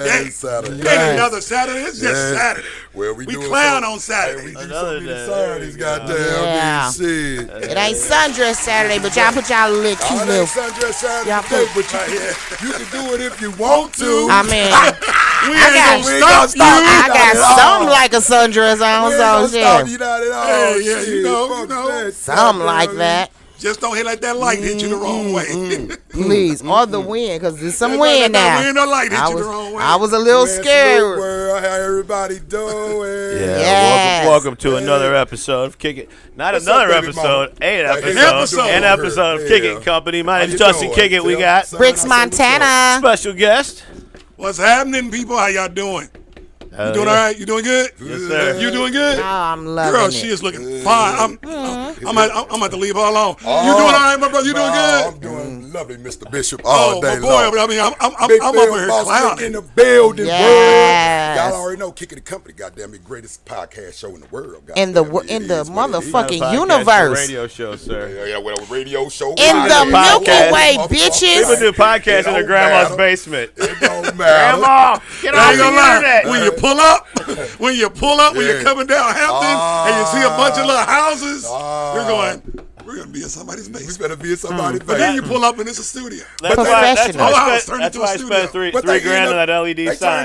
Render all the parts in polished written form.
Saturday. Ain't another Saturday. It's just Saturday. Well, we clown on Saturday. We do so many Saturdays, goddamn. Shit. It ain't sundress Saturday, but y'all put y'all little cute little. Sundress Saturday, but you can do it if you want to. I mean, we ain't gonna stop you. I got something like a sundress on, so shit. You know. Something like that. Just don't hit like that light hit you the wrong way. Please, or the wind, because there's some wind now. Wind or light hit you the wrong way. I was a little scared. How everybody doing? Yeah. Welcome to another episode of Kick It. Not another episode, an episode of Kick It Company. My name's Justin Kick It. We got Bricks Montana. Special guest. What's happening, people? How y'all doing? You doing all right? You doing good? Yes, sir. You doing good? Oh, I'm loving Girl, it. she is looking fine. I'm about to leave her alone. You doing all right, my brother? You doing good? I'm doing lovely, Mr. Bishop, all day my boy, long. I mean, I'm over here clowning. In the building, Yes. Y'all already know Kick It Company, goddamn it, greatest podcast show in the world. In the motherfucking universe. Radio show, sir. Yeah, well, radio show. In the Milky Way, bitches. People do podcasts in their grandma's basement. It don't matter. Grandma, get off the internet. When you pull up, when you're coming down Hampton and you see a bunch of little houses, you're going, we're going to be in somebody's basement. We better be in somebody's basement. But then you pull up and it's a studio. That's why I spent $3,000 on that LED sign.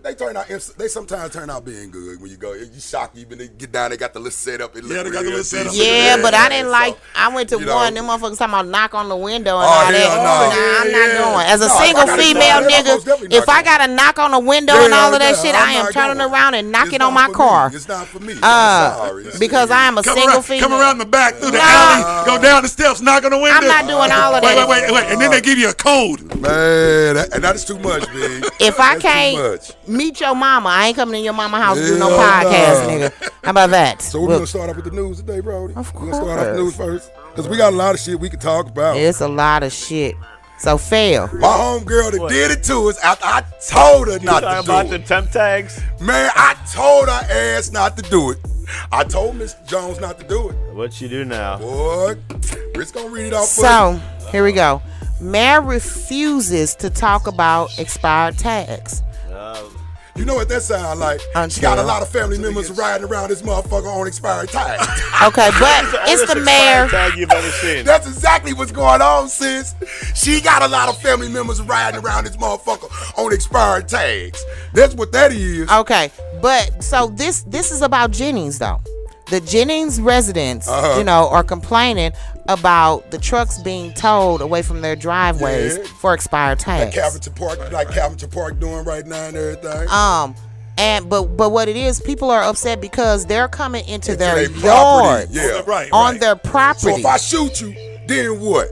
They turn out being good. They sometimes turn out being good when you go. You shock you, when they get down, they got the little setup. Yeah, they got the little setup. Yeah, but I didn't like. I went to one. Them motherfuckers talking about knock on the window and all that. I'm not going. As a single female nigga, if I got to knock on the window and all of that shit, I am turning around and knocking on my car. It's not for me. Because I am a single female. Come around the back through the alley, go down the steps, knock on the window. I'm not doing all of that. Wait, and then they give you a code. Man, and that is too much, man. If I can't meet your mama, I ain't coming to your mama house to do no podcast, nigga. How about that? So we're going to start off with the news today, Brody. Of course. We're going to start off with the news first. Because we got a lot of shit we can talk about. It's a lot of shit. So fail. My homegirl that did it to us after I told her not to do it. About the temp tags? Man, I told her ass not to do it. I told Miss Jones not to do it. What you do now? Boy, Rick's going to read it off for So, here we go. Mayor refuses to talk about expired tags. You know what that sounds like? She got a lot of family members riding around this motherfucker on expired tags. Okay, but it's the mayor. Tag you've ever seen. That's exactly what's going on, sis. She got a lot of family members riding around this motherfucker on expired tags. That's what that is. Okay, but so this is about Jennings though. The Jennings residents, are complaining about the trucks being towed away from their driveways for expired tags. Like Cavengton Park doing right now and everything. But what it is, people are upset because they're coming into their yard, on their property. So if I shoot you, then what?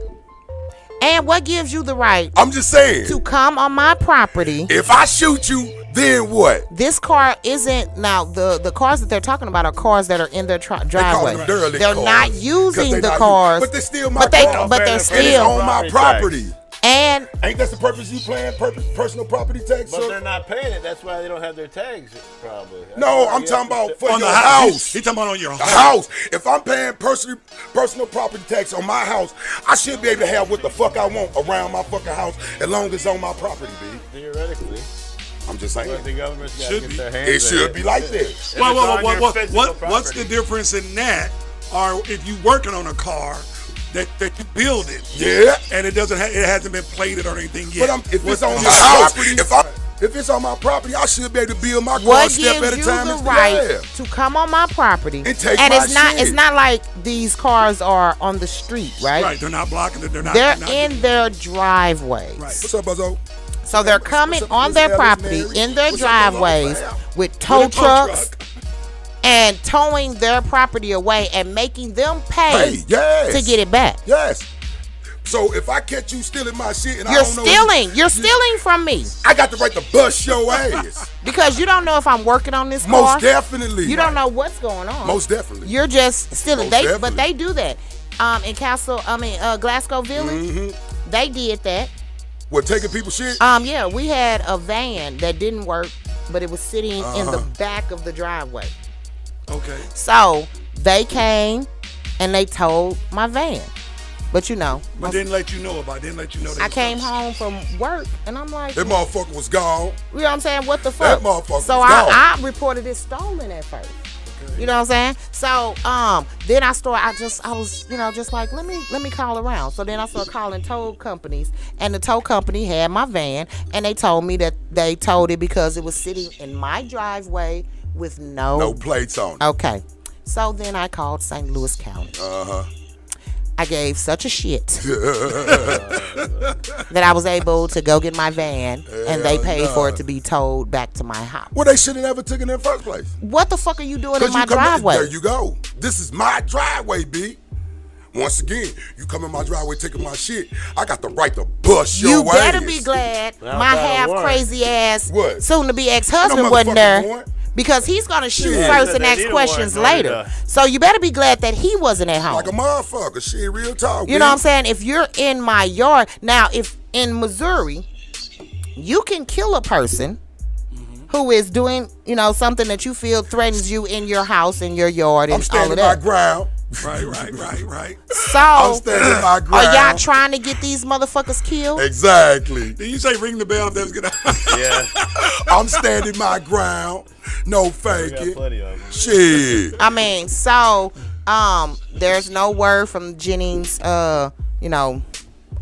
And what gives you the right? I'm just saying to come on my property. If I shoot you, then what? This car isn't now the cars that they're talking about are cars that are in their driveway. They're not using the cars, but they're still my car. But they're still on my property. And ain't that the purpose you paying personal property tax? But they're not paying it. That's why they don't have their tags, probably. No, I'm talking about for on your the house. He's talking about on your house. If I'm paying personal property tax on my house, I should be able to have what the fuck I want around my fucking house as long as it's on my property, B. Theoretically. I'm just saying. But the government's got to get their hands It should be like this. What's the difference in that? Or if you working on a car that you build it, and it hasn't been plated or anything yet. But if it's on my house, if it's on my property, I should be able to build my car step at a time. What gives you the right to come on my property and take and my it's not like these cars are on the street, right? Right, they're not blocking it. They're in their driveways. Right. What's up, Buzzo? So they're coming on their property in their driveways with tow trucks and towing their property away and making them pay to get it back. Yes. So if I catch you stealing my shit and you're stealing from me. I got the right to bust your ass. Because you don't know if I'm working on this car. Most definitely. You don't know what's going on. Most definitely. You're just stealing. But they do that. In Glasgow Village, they did that. What, taking people's shit? Yeah, we had a van that didn't work, but it was sitting in the back of the driveway. Okay. So they came and they towed my van. But you know. But didn't let you know about it. Didn't let you know that. I came home from work and I'm like, that motherfucker was gone. You know what I'm saying? What the fuck? That motherfucker was gone. So I reported it stolen at first. You know what I'm saying? So then I was just like, let me call around. So then I started calling tow companies, and the tow company had my van, and they told me that they towed it because it was sitting in my driveway with no plates on it. Okay. So then I called St. Louis County. I gave such a shit that I was able to go get my van, and they paid for it to be towed back to my house. Well, they should have never taken it in the first place. What the fuck are you doing in my driveway? There you go. This is my driveway, B. Once again, you come in my driveway taking my shit, I got the right to bust your ass. You better be glad my half crazy ass soon to be ex-husband wasn't there. Because he's going to shoot first and ask questions later. So you better be glad that he wasn't at home. Like a motherfucker. Shit, real talk. You know what I'm saying? If you're in my yard. Now, if in Missouri, you can kill a person who is doing, something that you feel threatens you in your house, in your yard, and all of that. I'm standing my ground. Right. So, I'm standing my ground. Are y'all trying to get these motherfuckers killed? Exactly. Did you say ring the bell if that was good? Yeah. I'm standing my ground. No faking. Shit. I mean, so, there's no word from Jennings,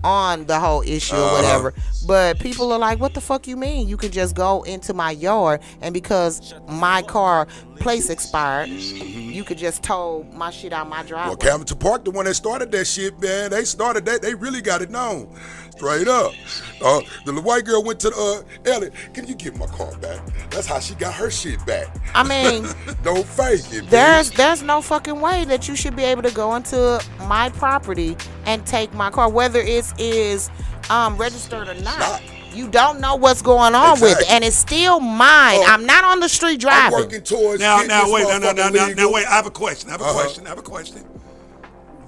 on the whole issue or whatever. But people are like, what the fuck you mean? You could just go into my yard, and because my car place expired, you could just tow my shit out my driveway. Well, Camden Park, the one that started that shit, man, they started that. They really got it known. Straight up. The white girl went to Elliot, can you give my car back? That's how she got her shit back. I mean, no faking. There's no fucking way that you should be able to go into my property and take my car, whether it is registered or not. You don't know what's going on with it, and it's still mine. I'm not on the street driving. I'm working towards now wait. I have a question.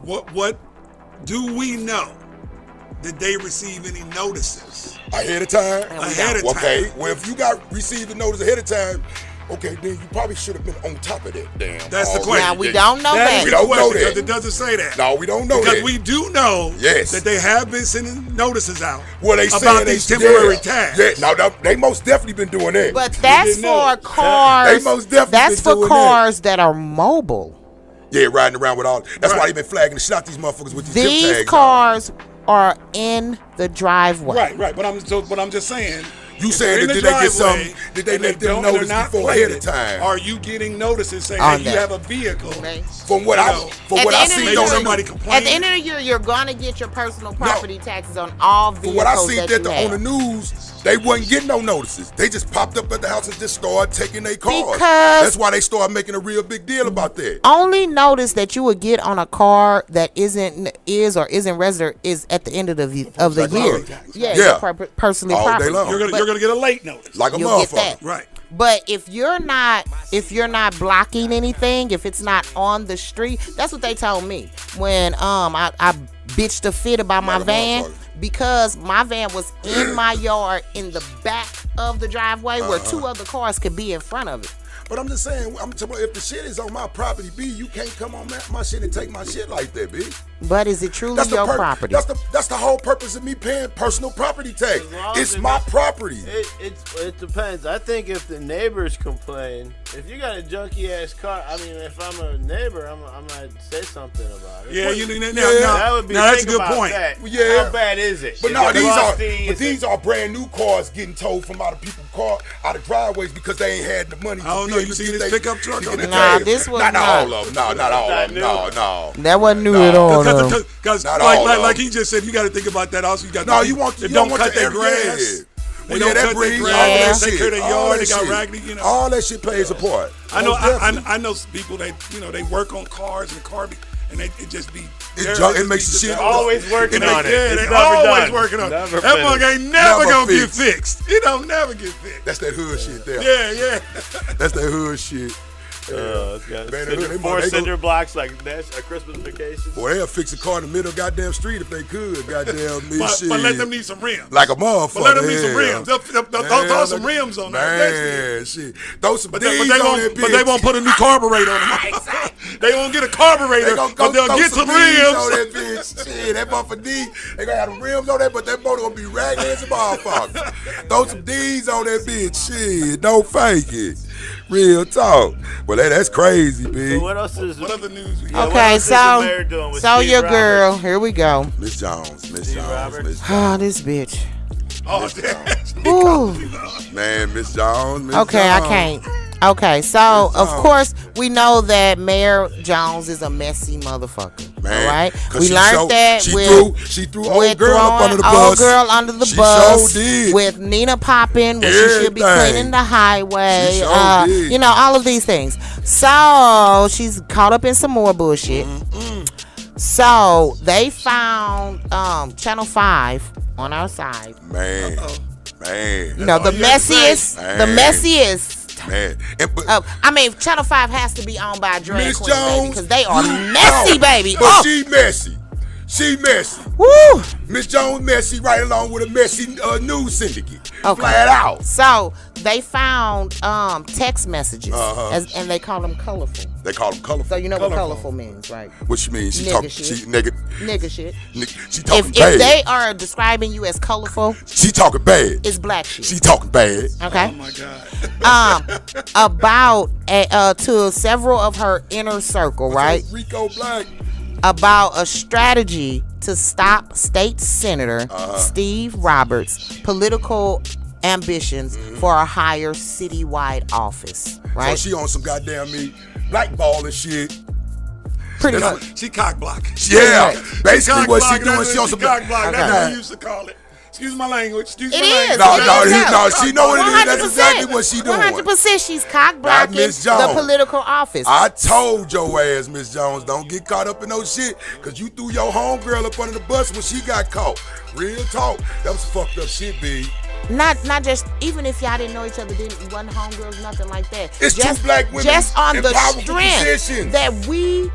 What do we know? Did they receive any notices ahead of time? Okay. Well, if you received the notice ahead of time, okay, then you probably should have been on top of that. Damn. That's the question. Now we don't know that. We don't know that because it doesn't say that. No, we don't know that. Because we do know that they have been sending notices out. Well, they about these temporary tags. Yeah, no, they most definitely been doing that. But that's for cars. They most definitely that's for cars that are mobile. Yeah, riding around with all. That's why they been flagging the shit out these motherfuckers with these tip tags. These cars are in the driveway. Right. But I'm just saying. You saying that did they get something? Did they let them notice before ahead of time? Are you getting notices saying that you have a vehicle? From what I see, don't somebody complain. At the end of the year, you're gonna get your personal property taxes on all vehicles. From what I see on the news, they wasn't getting no notices. They just popped up at the house and just started taking their cars. That's why they started making a real big deal about that. Only notice that you would get on a car that isn't registered is at the end of the year. Yeah. Personally all property. Day long. You're gonna get a late notice, like a motherfucker. Right. But if you're not blocking anything, if it's not on the street, that's what they told me when I bitched a fit about my van, because my van was in my yard in the back of the driveway where two other cars could be in front of it. But I'm just saying, if the shit is on my property, B, you can't come on my shit and take my shit like that, B. But is it truly your property? That's the whole purpose of me paying personal property tax. It's my property. It depends. I think if the neighbors complain, if you got a junky ass car, I mean, if I'm a neighbor, I might say something about it. Yeah, that would be. Now that's a good point. Yeah. How bad is it? But these are brand new cars getting towed from out of people's out of driveways because they ain't had the money. I don't know. You see this pickup truck? Nah, this was not all of them. No, not all of them. No. That wasn't new at all. Because like he just said, you got to think about that. Also, you got you don't cut their grass. They don't cut their grass. They take care of their yard. They got raggedy. All that shit plays a part. I know people that they work on cars and and it just be. It makes the shit. Always working on it. Yeah, they always working on it. That mug ain't never gonna get fixed. It don't never get fixed. That's that hood shit there. Yeah. That's that hood shit. It's got 4 cinder blocks like a Christmas vacation. Boy, they'll fix a car in the middle of the goddamn street if they could. Goddamn me shit. But let them need some rims. Like a motherfucker. But let them need some rims. Throw some rims on there. Man, shit. Throw some D's on that bitch. But they won't put a new carburetor on them. They won't get a carburetor, but they'll get some rims. On that bitch. Shit, that motherfucker D, they gonna have the rims on that, but that motor gonna be raggedy as a motherfucker. Throw some D's on that bitch. Shit, don't fake it. Real talk. Well, that's crazy, B. So what else is? What other news? Okay, so your girl. Here we go. Miss Jones. Oh, this bitch. Oh, damn. Man, Miss Jones. Okay, I can't. Okay, so of course we know that Mayor Jones is a messy motherfucker. Man, all right, we learned that she threw old girl up under the bus. Old girl under the bus with Nina Poppin, when she should be cleaning the highway. You know, all of these things. So she's caught up in some more bullshit. So they found Channel 5 on our side. Man. You know, the messiest. Man. I mean, Channel 5 has to be owned by a drag queen, baby, because they are messy, baby. But she messy. She messy. Woo! Miss Jones messy right along with a messy news syndicate. Okay. Flat out. So they found text messages, and they call them colorful. They call them colorful. So you know what colorful means, right? What she means? She nigga shit. She talking bad. If they are describing you as colorful, she talking bad. It's black shit. She talking bad. Okay. Oh my God. About to several of her inner circle, right? Rico Black. About a strategy to stop state senator Steve Roberts' political ambitions for a higher citywide office, right? So she on some goddamn blackball and shit. Pretty much. She cock blocking. Yeah. Basically what she doing, she on some cock blocking. That's what we used to call it. Excuse my language. It is. No, she know what it is. That's exactly what she doing. 100%. She's cock blocking the political office. I told your ass, Miss Jones, don't get caught up in no shit, because you threw your homegirl up under the bus when she got caught. Real talk. That was fucked up shit, B. Not just, even if y'all didn't know each other, wasn't homegirls, nothing like that. It's just 2 black women just on in the powerful strength positions. That we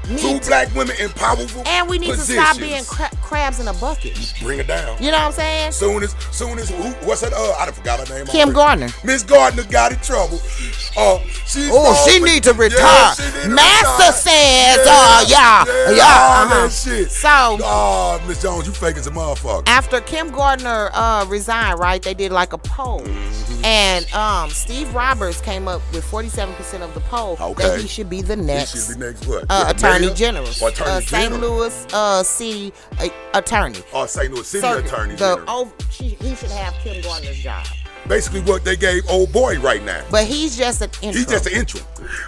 need 2 black women in powerful positions. And we need to stop being crabs in a bucket. Bring it down. You know what I'm saying? Soon as what's that? I done forgot her name. Kim Gardner. Miss Gardner got in trouble. She need to retire. Master says, that shit. So, Miss Jones, you faking some motherfucker. After Kim Gardner resigned, right? They did like a poll, and Steve Roberts came up with 47% of the poll that he should be the next. He should be next what? Attorney General. St. Louis City Attorney. St. Louis City Attorney General. He should have Kim Gardner's job. Basically what they gave old boy right now. But he's just an intro. He's just an intro.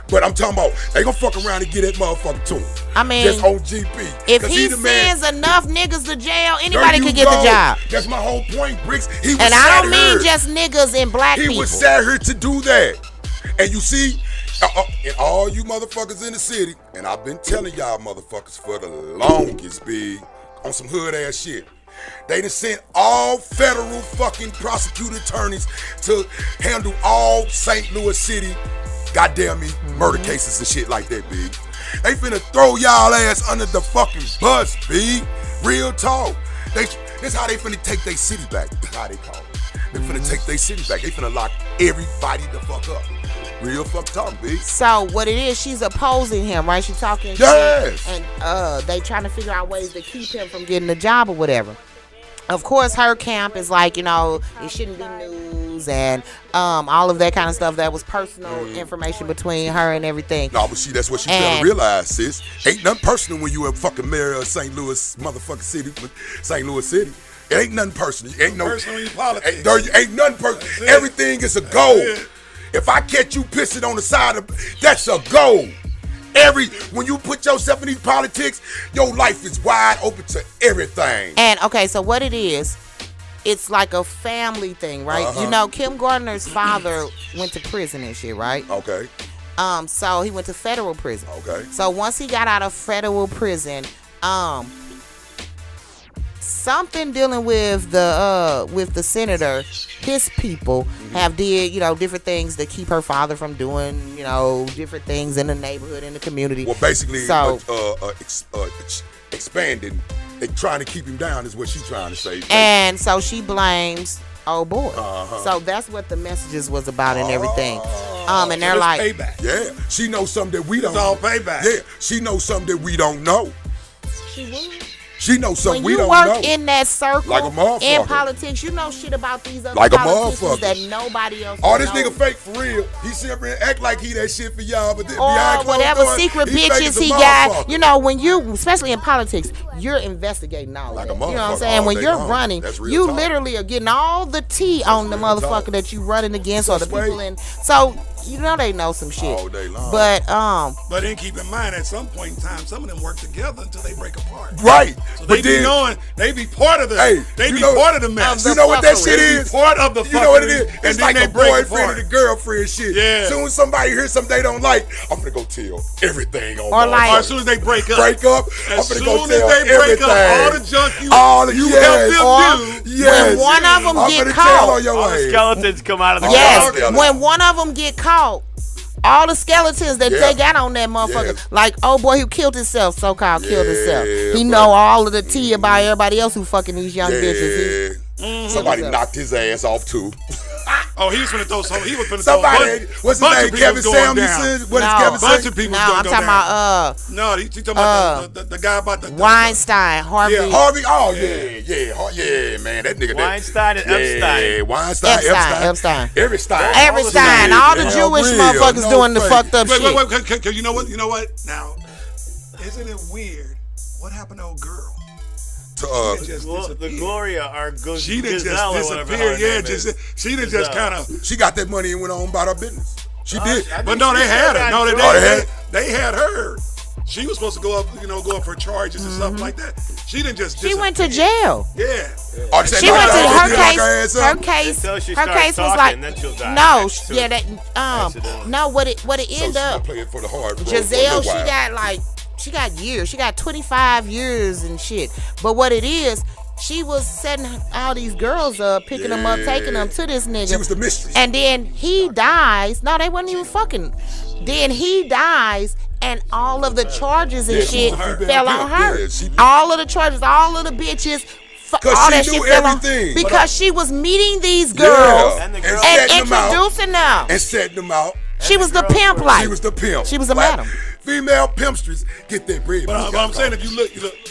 But I'm talking about, they gonna fuck around and get that motherfucker to him. I mean, just on GP. If he sends enough niggas to jail, anybody could get the job. That's my whole point, Bricks. And I don't mean just niggas and black people. He was sat here to do that. And you see, and all you motherfuckers in the city, and I've been telling y'all motherfuckers for the longest, big, on some hood ass shit. They done sent all federal fucking prosecutor attorneys to handle all St. Louis City, goddamn me, murder cases and shit like that, big. They finna throw y'all ass under the fucking bus, big. Real talk. This how they finna take their city back. That's how they call it. They finna take their city back. They finna lock everybody the fuck up. Real fuck talk, big. So what it is, she's opposing him, right? She's talking yes. shit, and they trying to figure out ways to keep him from getting a job or whatever. Of course, her camp is like, it shouldn't be news and all of that kind of stuff. That was personal information between her and everything. No, but that's what she failed to realize, sis. Ain't nothing personal when you a fucking mayor of St. Louis motherfucking city, St. Louis City. It ain't nothing personal. Ain't no personal in politics. Ain't nothing personal. Everything is a goal. If I catch you pissing on the side of, that's a goal. When you put yourself in these politics, your life is wide open to everything. And okay, so what it is, it's like a family thing, right? Kim Gardner's father went to prison and shit, right? Okay. So he went to federal prison. Okay. So once he got out of federal prison, something dealing with the senator. His people have did, different things to keep her father from doing, different things in the neighborhood, in the community. Well, basically, expanding and trying to keep him down is what she's trying to say. And so she blames old boy. So that's what the messages was about and everything. And they're like, payback. Yeah, she knows something that we don't. It's all payback. Yeah, she knows something that we don't know. she would. She knows something we When don't you know. work in that circle, Like a motherfucker. in politics, you know shit about these other Like a politicians motherfucker. that nobody else Oh, this knows. nigga fake for real. He sit up and act like he that shit for y'all, but then Or behind closed whatever doors, secret he fake as bitches a he got. motherfucker. When you, especially in politics, you're investigating all Like that. a You know what I'm motherfucker saying? all When day you're long. running, That's real you talk. literally are getting all the tea on the real motherfucker talk. that you running against or the That's people right. in. So, they know some shit. All day long. But, But then keep in mind, at some point in time, some of them work together until they break apart. Right. So But they be then, knowing, they be part of the, Hey, they you be know- part of the mess. you know what that shit They be is? part of the You know what it is? fuckery, It's and like then a they break boyfriend apart. and a girlfriend shit. Yeah. Soon as somebody hears something they don't like, I'm gonna go tell everything on Or like- Or as soon as they break up. break up. I'm As gonna soon go as tell they break everything. up, all the junk you All the- helped yes. them Or do. Yes. when one of them I'm get gonna caught. tell on your All the ass. skeletons come out of the Yes, skeletons. when one of them get caught, all the skeletons that Yeah. they got on that motherfucker, Yeah. like, oh boy who killed himself, so-called killed himself. Yeah, He but- know all of the tea about everybody else who fucking these young bitches. Somebody knocked his ass off too. Oh, he was finna throw some. He was finna Somebody, throw what's his bunch name? of people Kevin was going down. Samuelson? What is No. Kevin Bunch Samuelson? of people No, was gonna I'm go talking down. about No, he talking about the guy about the Weinstein, Harvey. Yeah, Harvey. Oh yeah, man. That nigga. Weinstein and Epstein. Yeah, Weinstein, Epstein. Everstein. Everstein, all the Yeah, Jewish real, motherfuckers no doing the fake. fucked up shit. Wait, cause you know what? Now, isn't it weird? What happened to old girl? She just The disappeared. Gloria, our She done just Giselle or whatever disappeared. her Yeah, name is. she done just kind of. She got that money and went on about her business. She did. But no, they had her. No, had they had her. She was supposed to go up for charges and stuff like that. She didn't just. She went to jail. Yeah. Oh, She went to her case. Her Until case. she Her starts case was talking, like then she'll die. no. Accidentally. Yeah, that Accidentally. no. What it So ended she's up. not playing for the hard road Giselle, for a little while. she got years. She got 25 years and shit. But what it is, she was setting all these girls up, picking them up, taking them to this nigga. She was the mistress. And then he dies. No, they wasn't even fucking. Then he dies, and all of the charges and Yeah, she shit was a female fell on pimp. her. Yeah, she- All of the charges, all of the bitches. 'Cause all she that knew shit fell on everything. because she was meeting these girls Yeah. And the And girls- and setting them out. introducing them. And setting them out. She was the pimp, like She was the pimp. She was a Like, madam. Female pimpsters get their bread. But I'm saying, if you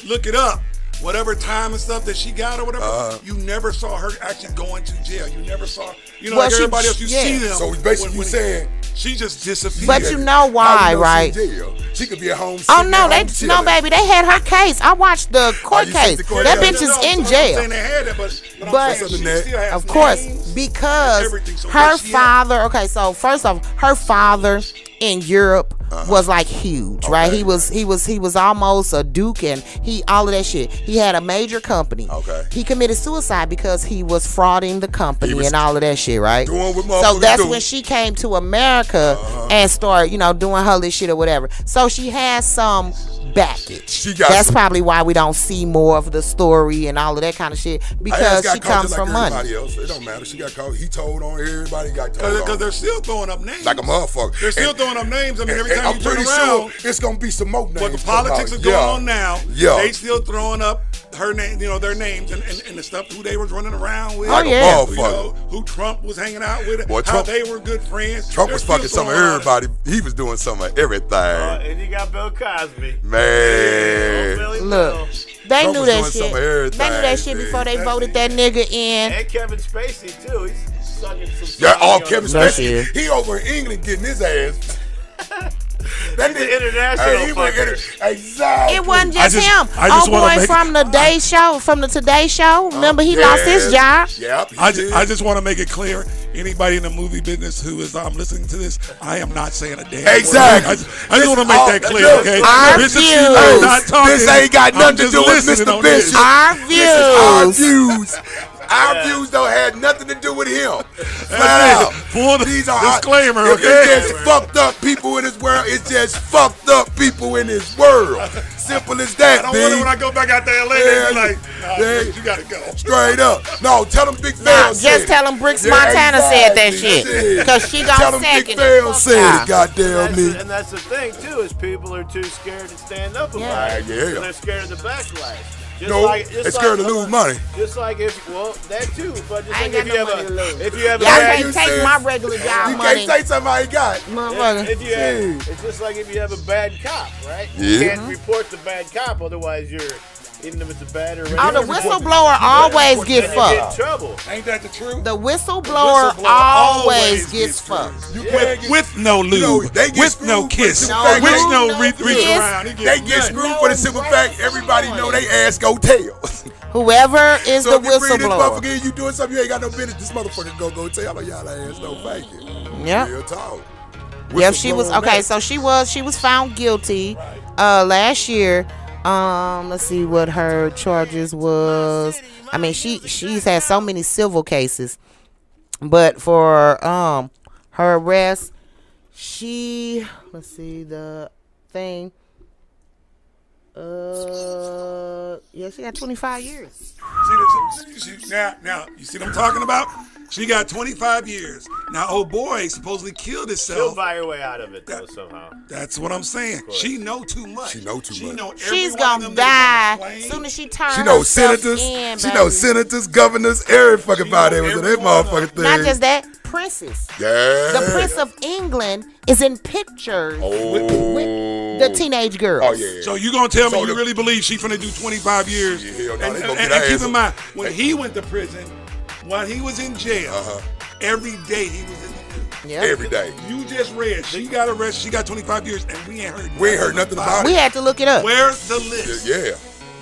look it up, whatever time and stuff that she got or whatever, you never saw her actually going to jail. You never saw, Well, like she- everybody else, you yeah. see them. So basically when saying she just disappeared. But you know why, How you know right? She in jail? She could be at home. Oh sitting no, at they home no chilling. baby. They had her case. I watched the court you seen case. the court That case? bitch is No, in I'm jail. saying they had it, but I'm But- saying she still has Of course, names. because everything. So her what she father. Okay, so first off, her father in Europe was like huge, right? Okay. He was almost a duke, and all of that shit. He had a major company. Okay. He committed suicide because he was frauding the company was and all of that shit, right? doing what So motherfuckers that's do. when she came to America and started, doing her little shit or whatever. So she has some baggage. She got That's some- probably why we don't see more of the story and all of that kind of shit, because she comes from money. Everybody else. It don't matter. She got caught. He told on everybody. Got told Because on. they're still throwing up names. Like a motherfucker. They're still And- throwing up names. I mean, every and time I'm you turn pretty around, sure it's gonna be some more names. what the politics are come going out. on now, Yeah. they still throwing up her name, their names and the stuff who they was running around with. Like a yeah. motherfucker. Who Trump was hanging out with, Boy, how Trump- they were good friends. Trump They're was still fucking some of throwing out- everybody. He was doing some of everything. And you got Bill Cosby. Man. Billy Look, Bill. they Trump knew was that doing some shit. of everything, They knew that shit man. before they voted that nigga in. And Kevin Spacey, too. He's sucking some Yeah, all Spacey Kevin on That's Spacey. it. He over in England getting his ass. That He's an international he went fucker. exactly. It wasn't I just just- him. I just Oh wanna boy, make- from the Today Show. Remember, he lost his job. Yep. I just want to make it clear. Anybody in the movie business who is listening to this, I am not saying a damn Exactly. word. I just want to make that clear, Look, okay? Our This is- views. I'm not talking. This ain't got I'm nothing to just do with listening Mr. on this. Bishop. Our This is our views. views. Our views don't have nothing to do with him. Flat out. Full disclaimer, okay? It's just fucked up people in this world. It's just fucked up people in this world. Simple as that, I don't want it when I go back out to LA. They be like, nah, you gotta go. Straight up. No, tell them Big Fail said just tell them Bricks Montana said that shit. Because she got second. Tell them Big Fail said it, goddamn me. And that's the thing, too, is people are too scared to stand up about it. Yeah. They're scared of the backlash. They're scared to lose money. Just like that too. But just like if you have y'all can't take my regular job money. You can't take somebody got. It's just like if you have a bad cop, right? Yeah. You can't report the bad cop, otherwise you're, even if it's a bad or the whistleblower always get fucked. Get in trouble. Ain't that the truth? The whistleblower always gets fucked. With no lube, with no kiss, with no reach around. They get screwed for the simple fact everybody know they ass go tell. Whoever is the if you bring this whistleblower. motherfucker, you doing something you ain't got no business. This motherfucker go tell on y'all ass no fake it. Yep. Real talk. Yep, she was okay. So she was found guilty last year. Let's see what her charges was. I mean, she's had so many civil cases, but for her arrest, let's see the thing. She got 25 years. Now, you see what I'm talking about? She got 25 years. Now, old boy supposedly killed himself. She'll buy her way out of it, though, somehow. That's what I'm saying. She know too much. She's going to die as soon as she turns She knows senators. She knows senators, governors, every fucking body was in that motherfucking thing. Not just that, princes. Yeah. The Prince of England is in pictures with the teenage girls. Oh, yeah. So you going to tell me you really believe she finna do 25 years? Yeah, and keep in mind, when he went to prison, while he was in jail, every day he was in the news. Yep. Every day. You just read, she got arrested, she got 25 years, and we ain't heard nothing about it. We had to look it up. Where's the list? Yeah.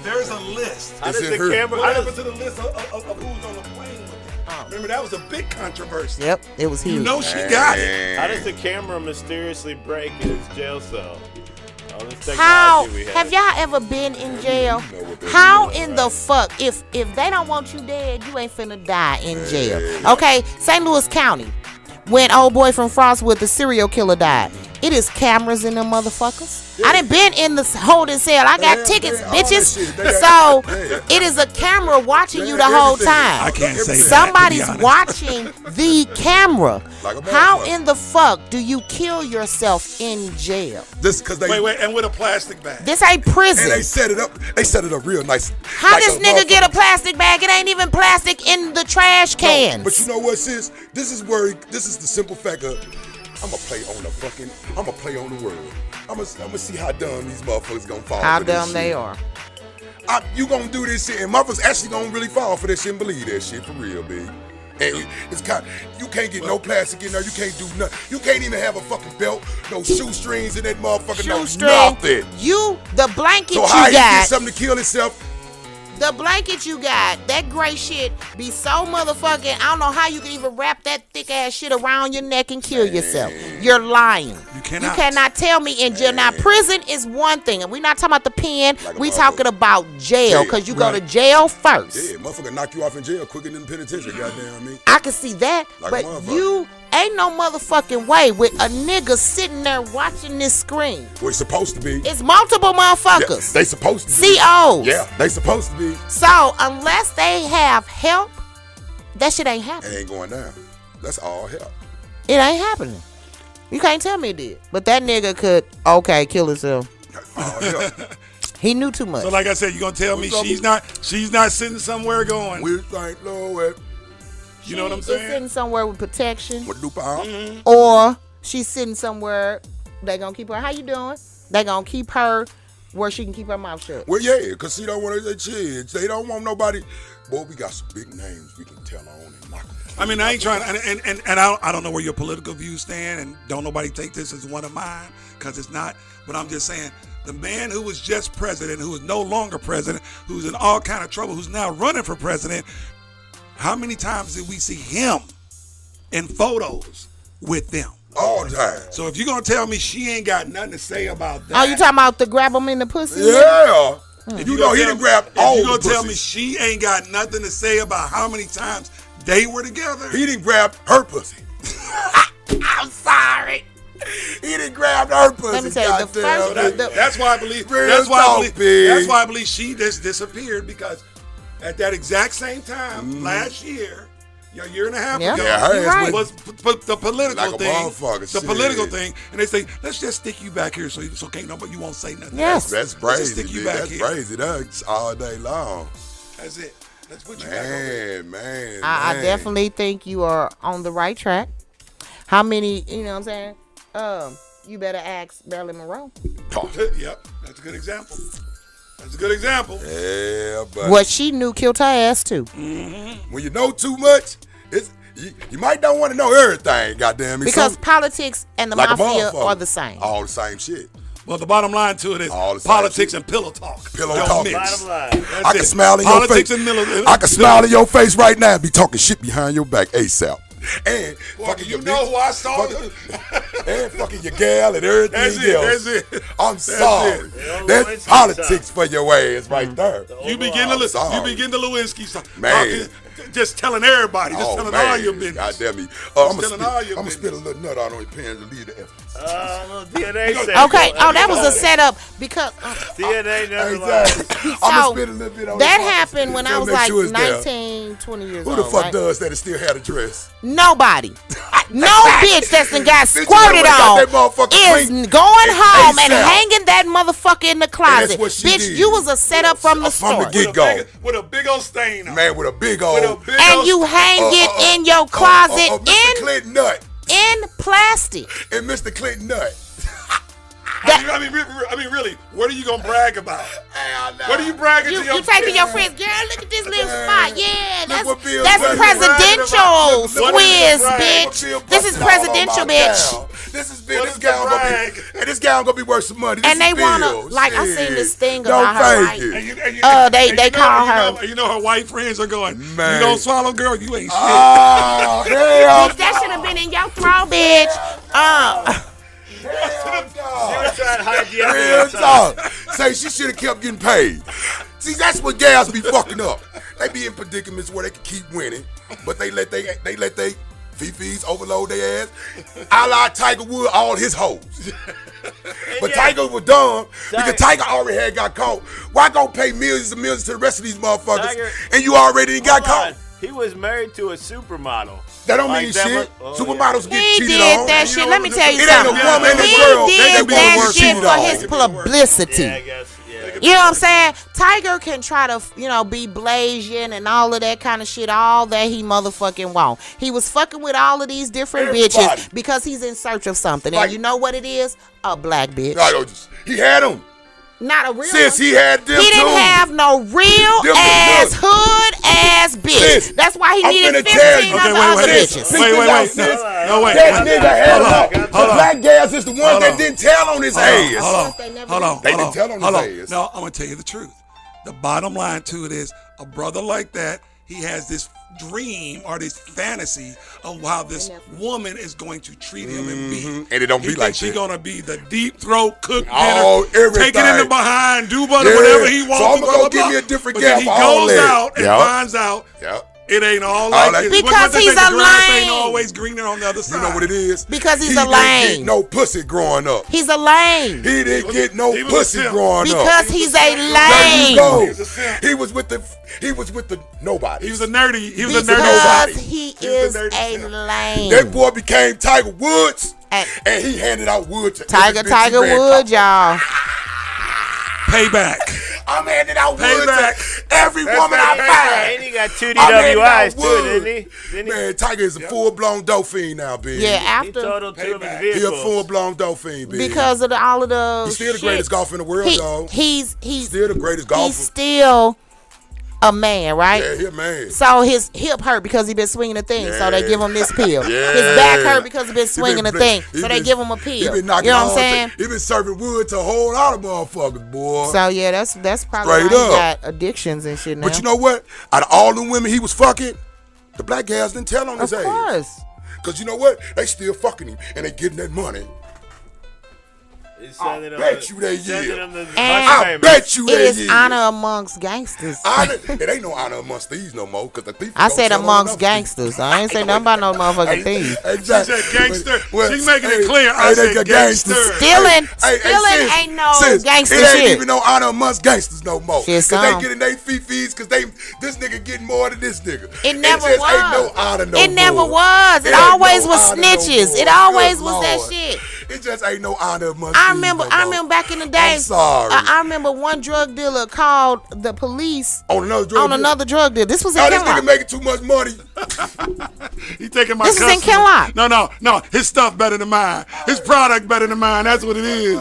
There's a list. How does the camera... What happened to the list of who's on the plane with them? Remember, that was a big controversy. Yep, it was huge. You know she got it. How does the camera mysteriously break in his jail cell? How have y'all ever been in jail? How in the fuck if they don't want you dead, you ain't finna die in jail? Okay, St. Louis County, when old boy from Frostwood, the serial killer, died. It is cameras in them motherfuckers. I done been in the holding cell. I got tickets, bitches. So it is a camera watching you the whole time. I can't say that. Somebody's watching the camera. How in the fuck do you kill yourself in jail? This because they wait, and with a plastic bag. This ain't prison. And they set it up. They set it up real nice. How does nigga get a plastic bag? It ain't even plastic in the trash cans. No, but you know what, sis? This is the simple fact of I'm gonna play on the world. I'm gonna see how dumb these motherfuckers gonna fall. How for this dumb shit. they are. You gonna do this shit, and motherfuckers actually gonna really fall for this shit and believe that shit for real, big. And it's you can't get no plastic in there. You can't do nothing. You can't even have a fucking belt, no shoestrings in that motherfucker, nothing. The blanket so you how he got. get something to kill himself? The blanket you got, that gray shit be so motherfucking, I don't know how you can even wrap that thick ass shit around your neck and kill yourself. You're lying. You cannot. You cannot tell me in jail. Now, prison is one thing, and we're not talking about the pen. We talking about jail, because you go to jail first. Yeah, motherfucker knock you off in jail quicker than the penitentiary, goddamn me. I can see that, but you ain't no motherfucking way with a nigga sitting there watching this screen. Well, it's supposed to be. It's multiple motherfuckers. Yeah, they supposed to be. COs. Yeah, they supposed to be. So, unless they have help, that shit ain't happening. It ain't going down. That's all help. It ain't happening. You can't tell me it did. But that nigga could, kill himself. He knew too much. So, like I said, you gonna tell me she's not sitting somewhere going, we think, Lord. You know what I'm saying? She's sitting somewhere with protection. With DuPont. Or she's sitting somewhere, they gonna keep her, how you doing? They gonna keep her where she can keep her mouth shut. Well, yeah, because she don't want to kids. They don't want nobody. Boy, we got some big names we can tell on and knock them. I mean, I ain't trying, and I don't know where your political views stand, and don't nobody take this as one of mine, because it's not. But I'm just saying, the man who was just president, who is no longer president, who's in all kind of trouble, who's now running for president, how many times did we see him in photos with them? All the time. So if you're going to tell me she ain't got nothing to say about that. Oh, you talking about the grab them in the pussy? Yeah. You know he done grabbed all the If you going to tell me pussies. she ain't got nothing to say about how many times they were together. He done grabbed her pussy. I'm sorry. He done grabbed her pussy. Let me tell you, the first, that's why I believe. That's why I believe she just disappeared because at that exact same time last year, a year and a half ago, right. was the political like thing. The political thing, and they say, let's just stick you back here so can't nobody, you won't say nothing. Yes, that's crazy. Stick you back here. Crazy. That's all day long. That's it. Let's put you back over. Man. I definitely think you are on the right track. How many? You know what I'm saying? You better ask Marilyn Monroe. Yep, that's a good example. Yeah, but What she knew killed her ass too. Mm-hmm. When you know too much, you might don't want to know everything. Goddamn me. Because politics and the like mafia are the same. All the same shit. Well, the bottom line to it is politics and pillow talk. Pillow talk. Bottom line. I can smile in your face. I can smile in your face right now and be talking shit behind your back ASAP. And fucking you know who I saw? And fucking your gal and everything else. That's it. I'm sorry. That's politics for your ass right there. You begin the Lewinsky stuff. Man. Just telling everybody. Just telling all your business. God damn me. I'm going to spit a little nut out on your pants to leave the evidence. Little DNA Okay. Oh, that was a setup because DNA never exactly. I'm going to spit a little bit on that happened when I was like 19, 20 years old. Who the fuck right? does that and still had a dress? Nobody. No bitch that's done got squirted on is going home and hanging that motherfucker in the closet. Bitch, you was a setup from the start. From the get-go. With a big old stain on. Man, with a big old. And you hang it in your closet Mr. Clinton nut. in plastic. And Mr. Clinton nut. I mean, really, what are you gonna brag about? What are you bragging to your You take to your friends, girl, look at this little spot. Yeah, Look that's what presidential squiz, brag? bitch. This is presidential, bitch. This gown gonna be worth some money. And they wanna, like, I seen this thing about her, right? They call her. You know her white friends are going, Man. you don't swallow, girl, you ain't shit. Oh, hell Bitch, that should have been in your throat, bitch. She was trying to hide the Real evidence. talk. Say she should have kept getting paid. See, that's what gals be fucking up. They be in predicaments where they can keep winning, but they let they fifis overload their ass. A la Tiger Woods, all his hoes. But Tiger was dumb because Tiger already had got caught. Why go pay millions and millions to the rest of these motherfuckers and you already got caught? He was married to a supermodel. That don't mean shit. Supermodels get cheated on. He did that shit. Let me tell you It ain't something. a woman in the world. He They did be the that worst shit cheated for on. his publicity. Yeah, I guess. Yeah. You know what I'm saying? Tiger can try to, be blazing and all of that kind of shit, all that he motherfucking want. He was fucking with all of these different bitches because he's in search of something. And you know what it is? A black bitch. He had them. Not a real Sis, one. he had them He didn't have no real ass, hood ass bitch. Sis, that's why he needed 15 other bitches. Wait. No, wait. That nigga had them. The black gals is the ones that didn't tell on his ass. Hold on. They didn't tell on his ass. No, I'm going to tell you the truth. The bottom line to it is a brother like that, he has this dream or this fantasy of how this woman is going to treat him and be. And it don't be like that. She's going to be the deep throat, cook Oh, dinner, everything. take it in the behind, do whatever he wants. So I'm going to go give me a different but gal then he for all goes that. out and finds out it ain't all like this. Because he's the a grass ain't lame. always greener on the other side. You know what it is? Because he's he a lame. Didn't get no pussy growing up. He's a lame. He didn't get no pussy growing up. Because he's a There lame. you go. He was with the nobody. He was a nerdy. He was a nerdy. Because he is a lame. That boy became Tiger Woods, and he handed out wood to Tiger Woods, y'all. Payback. I'm handing out wood to every woman I find. And he got 2 DWIs too, didn't he? Man, Tiger is a full-blown dolphin now, big. Yeah, He after. totaled 2 of his He a vehicles. full-blown dolphin, big. Because of all of the He's still the shit. greatest golfer in the world, though. He's Still the greatest golfer. He's still a man, right? Yeah, he a man. So his hip hurt because he been swinging a thing, so they give him this pill. Yeah. His back hurt because he been swinging a thing, so they give him a pill. He been You knocking know what I'm saying? He been serving wood to a whole lot of motherfuckers, boy. So yeah, that's probably Straight why he up. got addictions and shit now. But you know what? Out of all the women he was fucking, the black gals didn't tell on his of ass. course. Because you know what? They still fucking him, and they getting that money. I bet you they is. I bet you they is. It is honor amongst gangsters. It ain't no honor amongst thieves no more. Cause the thief I said amongst gangsters. I ain't say nothing about no motherfucking thieves. Exactly. She said gangster. She's making it clear. I said gangster. Stealing ain't no gangster shit. It ain't even no honor amongst gangsters no more. Shit, cause they getting their fees cause this nigga getting more than this nigga. It never was. Ain't no honor no more. It never was. It always was snitches. It always was that shit. It just ain't no honor amongst I remember back in the day. I'm sorry. I remember one drug dealer called the police on another drug deal. This was in This nigga making too much money. He taking my This customer. is in Kenlock. No. His stuff better than mine. His product better than mine. That's what it is.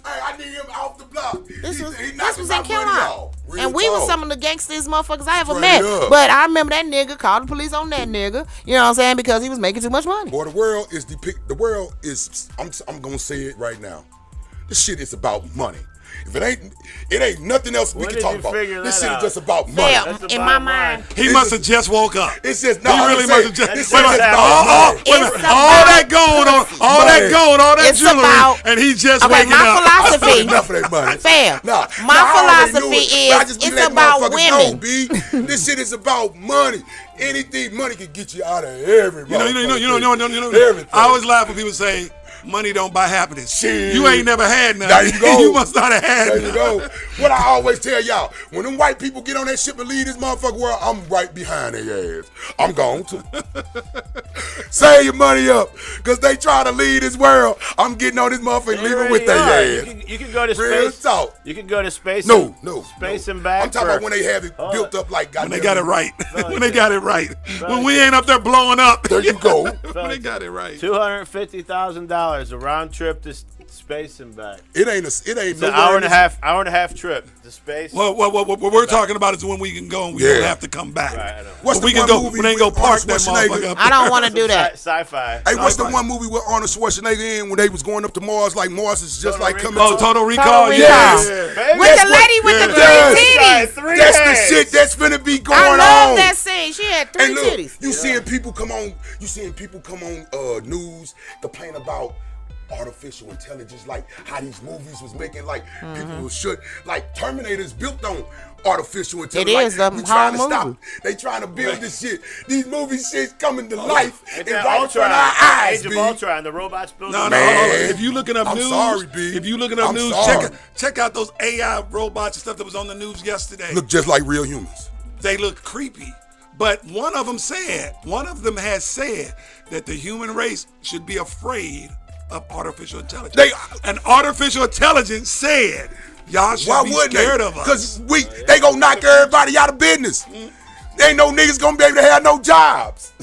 Hey, I need him off the block. This was in Kenlock. And we talk. was some of the gangsters motherfuckers I ever met. But I remember that nigga called the police on that nigga. You know what I'm saying? Because he was making too much money. Boy, the world is I'm gonna say it right now. This shit is about money. If it ain't nothing else we can talk about. This shit is just about money. In my mind. He must have just woke up. It's just He really must have just. All that gold, all that jewelry, and he just waking up. My philosophy. Enough of that money. Fair. My philosophy is it's about women. This shit is about money. Anything money can get you out of every. You know. Everything. I always laugh when people say, money don't buy happiness. Shit. You ain't never had none. There you go. You must not have had none. There you go. What I always tell y'all, when them white people get on that ship and leave this motherfucking world, I'm right behind their ass. I'm gone too. Save your money up, because they try to leave this world. I'm getting on this motherfucker and leaving with their ass. You can go to Real space. talk. You can go to space. No. Space and back. I'm talking about when they have it built up like when they got it right. When they got it right. When we ain't up there blowing up. There you go. When they got it right. $250,000 a round trip to space and back. It ain't It's an hour and a half trip to space. Well, what we're talking about is when we can go and we don't have to come back. Right, I know. What's we the can one go. movie We ain't go with park Arnold that Schwarzenegger? motherfucker up. I don't want to do that. Sci-fi. Hey, what's the one movie with Arnold Schwarzenegger in when they was going up to Mars? Like Mars is just like coming. Oh, Total Recall. Yes. With the lady with the three titties. That's the shit that's finna be going on. I love that scene. She had three titties. You seeing people come on news complain about artificial intelligence, like how these movies was making like people should like Terminator's built on artificial intelligence. It is like, the whole movie. Stop. They trying to build this shit. These movie shits coming to life It's in that right in front of our eyes. Age of B. Ultron, the robots building. No. Man. If you looking up I'm news, sorry, B. if you looking up I'm news, sorry. check out those AI robots and stuff that was on the news yesterday. Look just like real humans. They look creepy. But one of them has said that the human race should be afraid of artificial intelligence. And artificial intelligence said, y'all should be scared of us. Because they gonna knock everybody out of business. Ain't no niggas gonna be able to have no jobs.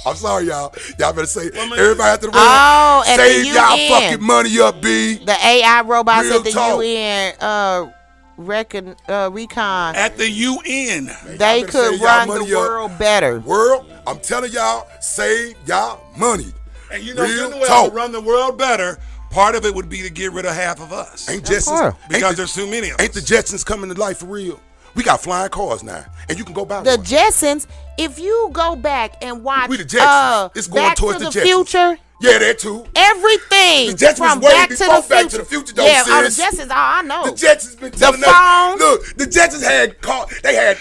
I'm sorry, y'all. Y'all better say everybody after the room. Save y'all fucking money up, B. The AI robots Real at the talk. UN recon At the UN. they could run the world better. World, I'm telling y'all, save y'all money. And you know, Real the way talk. to run the world better, part of it would be to get rid of half of us. Ain't Jetsons, because there's too many of us. Ain't the Jetsons coming to life for real? We got flying cars now, and you can go buy The one. Jetsons, if you go back and watch We the Jetsons. It's going Back towards to the the Jetsons. Future, Yeah, that too. everything The Jetsons from was way Back to before the Back Future. to the Future, though, yeah, sis. the Jetsons, I know. The Jetsons been telling The us. phones. Look, the Jetsons had they had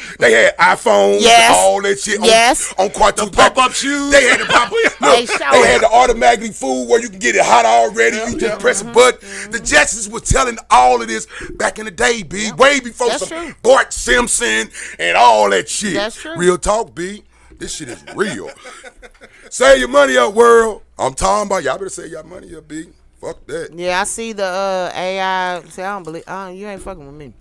iPhones, Yes. and all that shit. Yes. On cartoon. The pop-up shoes. They had the pop. Look, They they had the automatically food where you can get it hot already. You just press a button. The Jetsons was telling all of this back in the day, B. Way before That's some true. Bart Simpson and all that shit. That's true. Real talk, B. This shit is real. Save your money up, world. I'm talking about y'all better save your money up, B. Fuck that. Yeah, I see the AI. Say, I don't believe. You ain't fucking with me.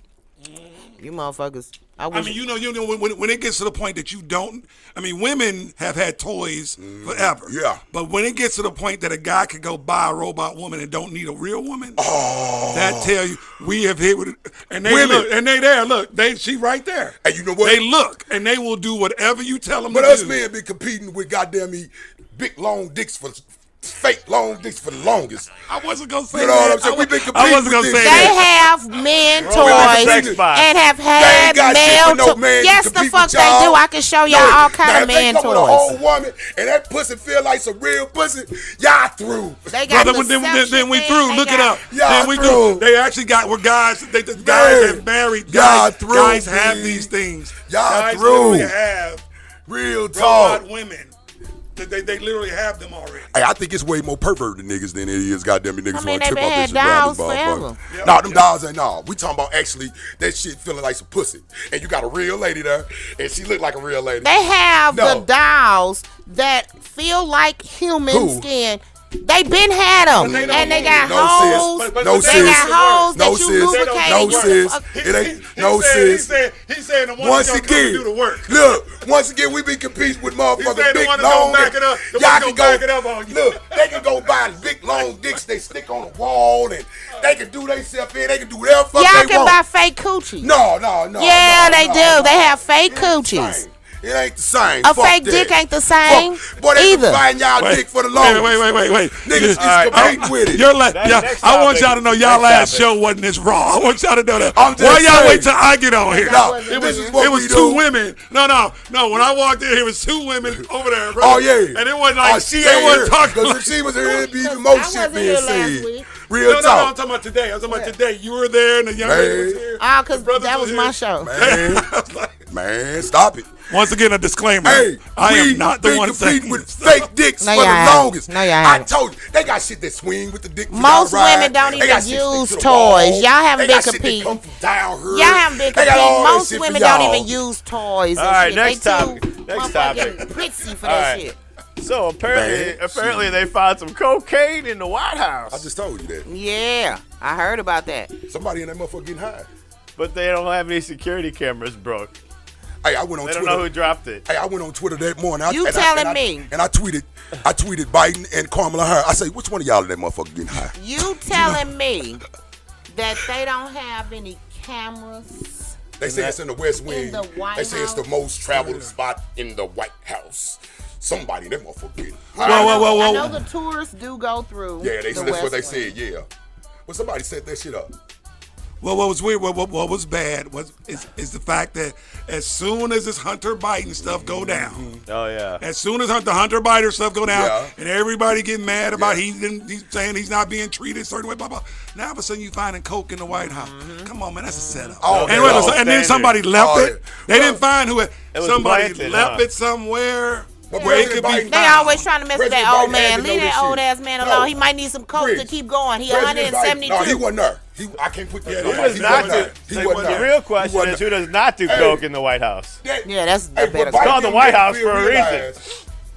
You motherfuckers. I mean, you know, when it gets to the point that you don't. I mean, women have had toys forever. Yeah. But when it gets to the point that a guy could go buy a robot woman and don't need a real woman, that tell you we have hit with it. And they Women. look, and they there. Look, she right there. And you know what? They look, and they will do whatever you tell them But to us do. men be competing with goddamn big long dicks for fake long dicks for the longest. I wasn't gonna say you know that. what I'm saying? We've been I wasn't competing gonna with say this. They that. have men toys and have had male toys. Yes, the fuck they do. I can show y'all all kind of man toys. Now, if they come with a whole woman and that pussy feel like some real pussy, y'all through. They got Brother, then we through. Look it up. Y'all then we through. They actually were guys. The guys have married. Guys have these things. Y'all through. Have real talk. Robot women. They literally have them already. Hey, I think it's way more pervert than niggas than it is goddamn niggas want to trip off this dolls forever. Nah, them dolls ain't nah. We talking about actually that shit feeling like some pussy. And you got a real lady there, and she look like a real lady. They have the dolls that feel like human skin. They been had them, and they got holes. No sis. They got holes No that you sis. lubricate. No sis. It ain't no sis. He's saying the one once that's gonna do the work. Look, once again, we been competing with motherfuckers big long. Y'all can back it up on you. Look, they can go buy big long dicks they stick on the wall, and they can do they self in. They can do whatever fuck they want. Y'all can buy fake coochie. No. Yeah, they do. They have fake coochies. It ain't the same. A fake dick ain't the same Boy, they either. been buying y'all dick for the longest. Wait. Niggas is competing with it. I want y'all to know y'all last show wasn't this raw. I want y'all to know that. Why y'all wait till I get on here? No, it was two women. No. When I walked in, it was two women over there. Bro. Oh, yeah. And it wasn't like, she ain't here. Because if she was here, it'd be even more shit being said. Real talk. No, I'm talking about today. Today. You were there and the young lady was here. Oh, because that was my show. Man, stop it. Once again, a disclaimer. Hey, I am not the one competing with fake dicks for the longest. I told you, they got shit that swing with the dick. Most women don't even use toys. Y'all haven't been competing. Y'all haven't been competing. Most women don't even use toys. All right, next topic. Prissy for that shit. So apparently they found some cocaine in the White House. I just told you that. Yeah, I heard about that. Somebody in that motherfucker getting high. But they don't have any security cameras broke. Hey, I went on Twitter. They don't know who dropped it. Hey, I went on Twitter that morning. You telling me? And I tweeted Biden and Kamala Harris. I say, which one of y'all in that motherfucker getting high? You telling me that they don't have any cameras? They say it's in the West Wing. In the White They say House? it's the most traveled spot in the White House. Somebody in that motherfucker getting high. Whoa. I know the tourists do go through. Yeah, that's what they said. Yeah, but somebody set that shit up. Well, what was weird, what was bad is the fact that as soon as this Hunter Biden stuff go down, oh yeah, as soon as the Hunter Biden stuff go down, and everybody get mad about he's saying he's not being treated a certain way, blah blah. Now all of a sudden you finding coke in the White House. Come on, man, that's a setup. And then somebody left it. They didn't find who it. Somebody left it somewhere. Where it could be. They always trying to mess with that old man. Leave that old ass man alone. He might need some coke to keep going. He 172. No, he wasn't there. I can't put that. He wasn't there. The real question is who does not do coke in the White House? Yeah, that's better. It's called the White House for a reason.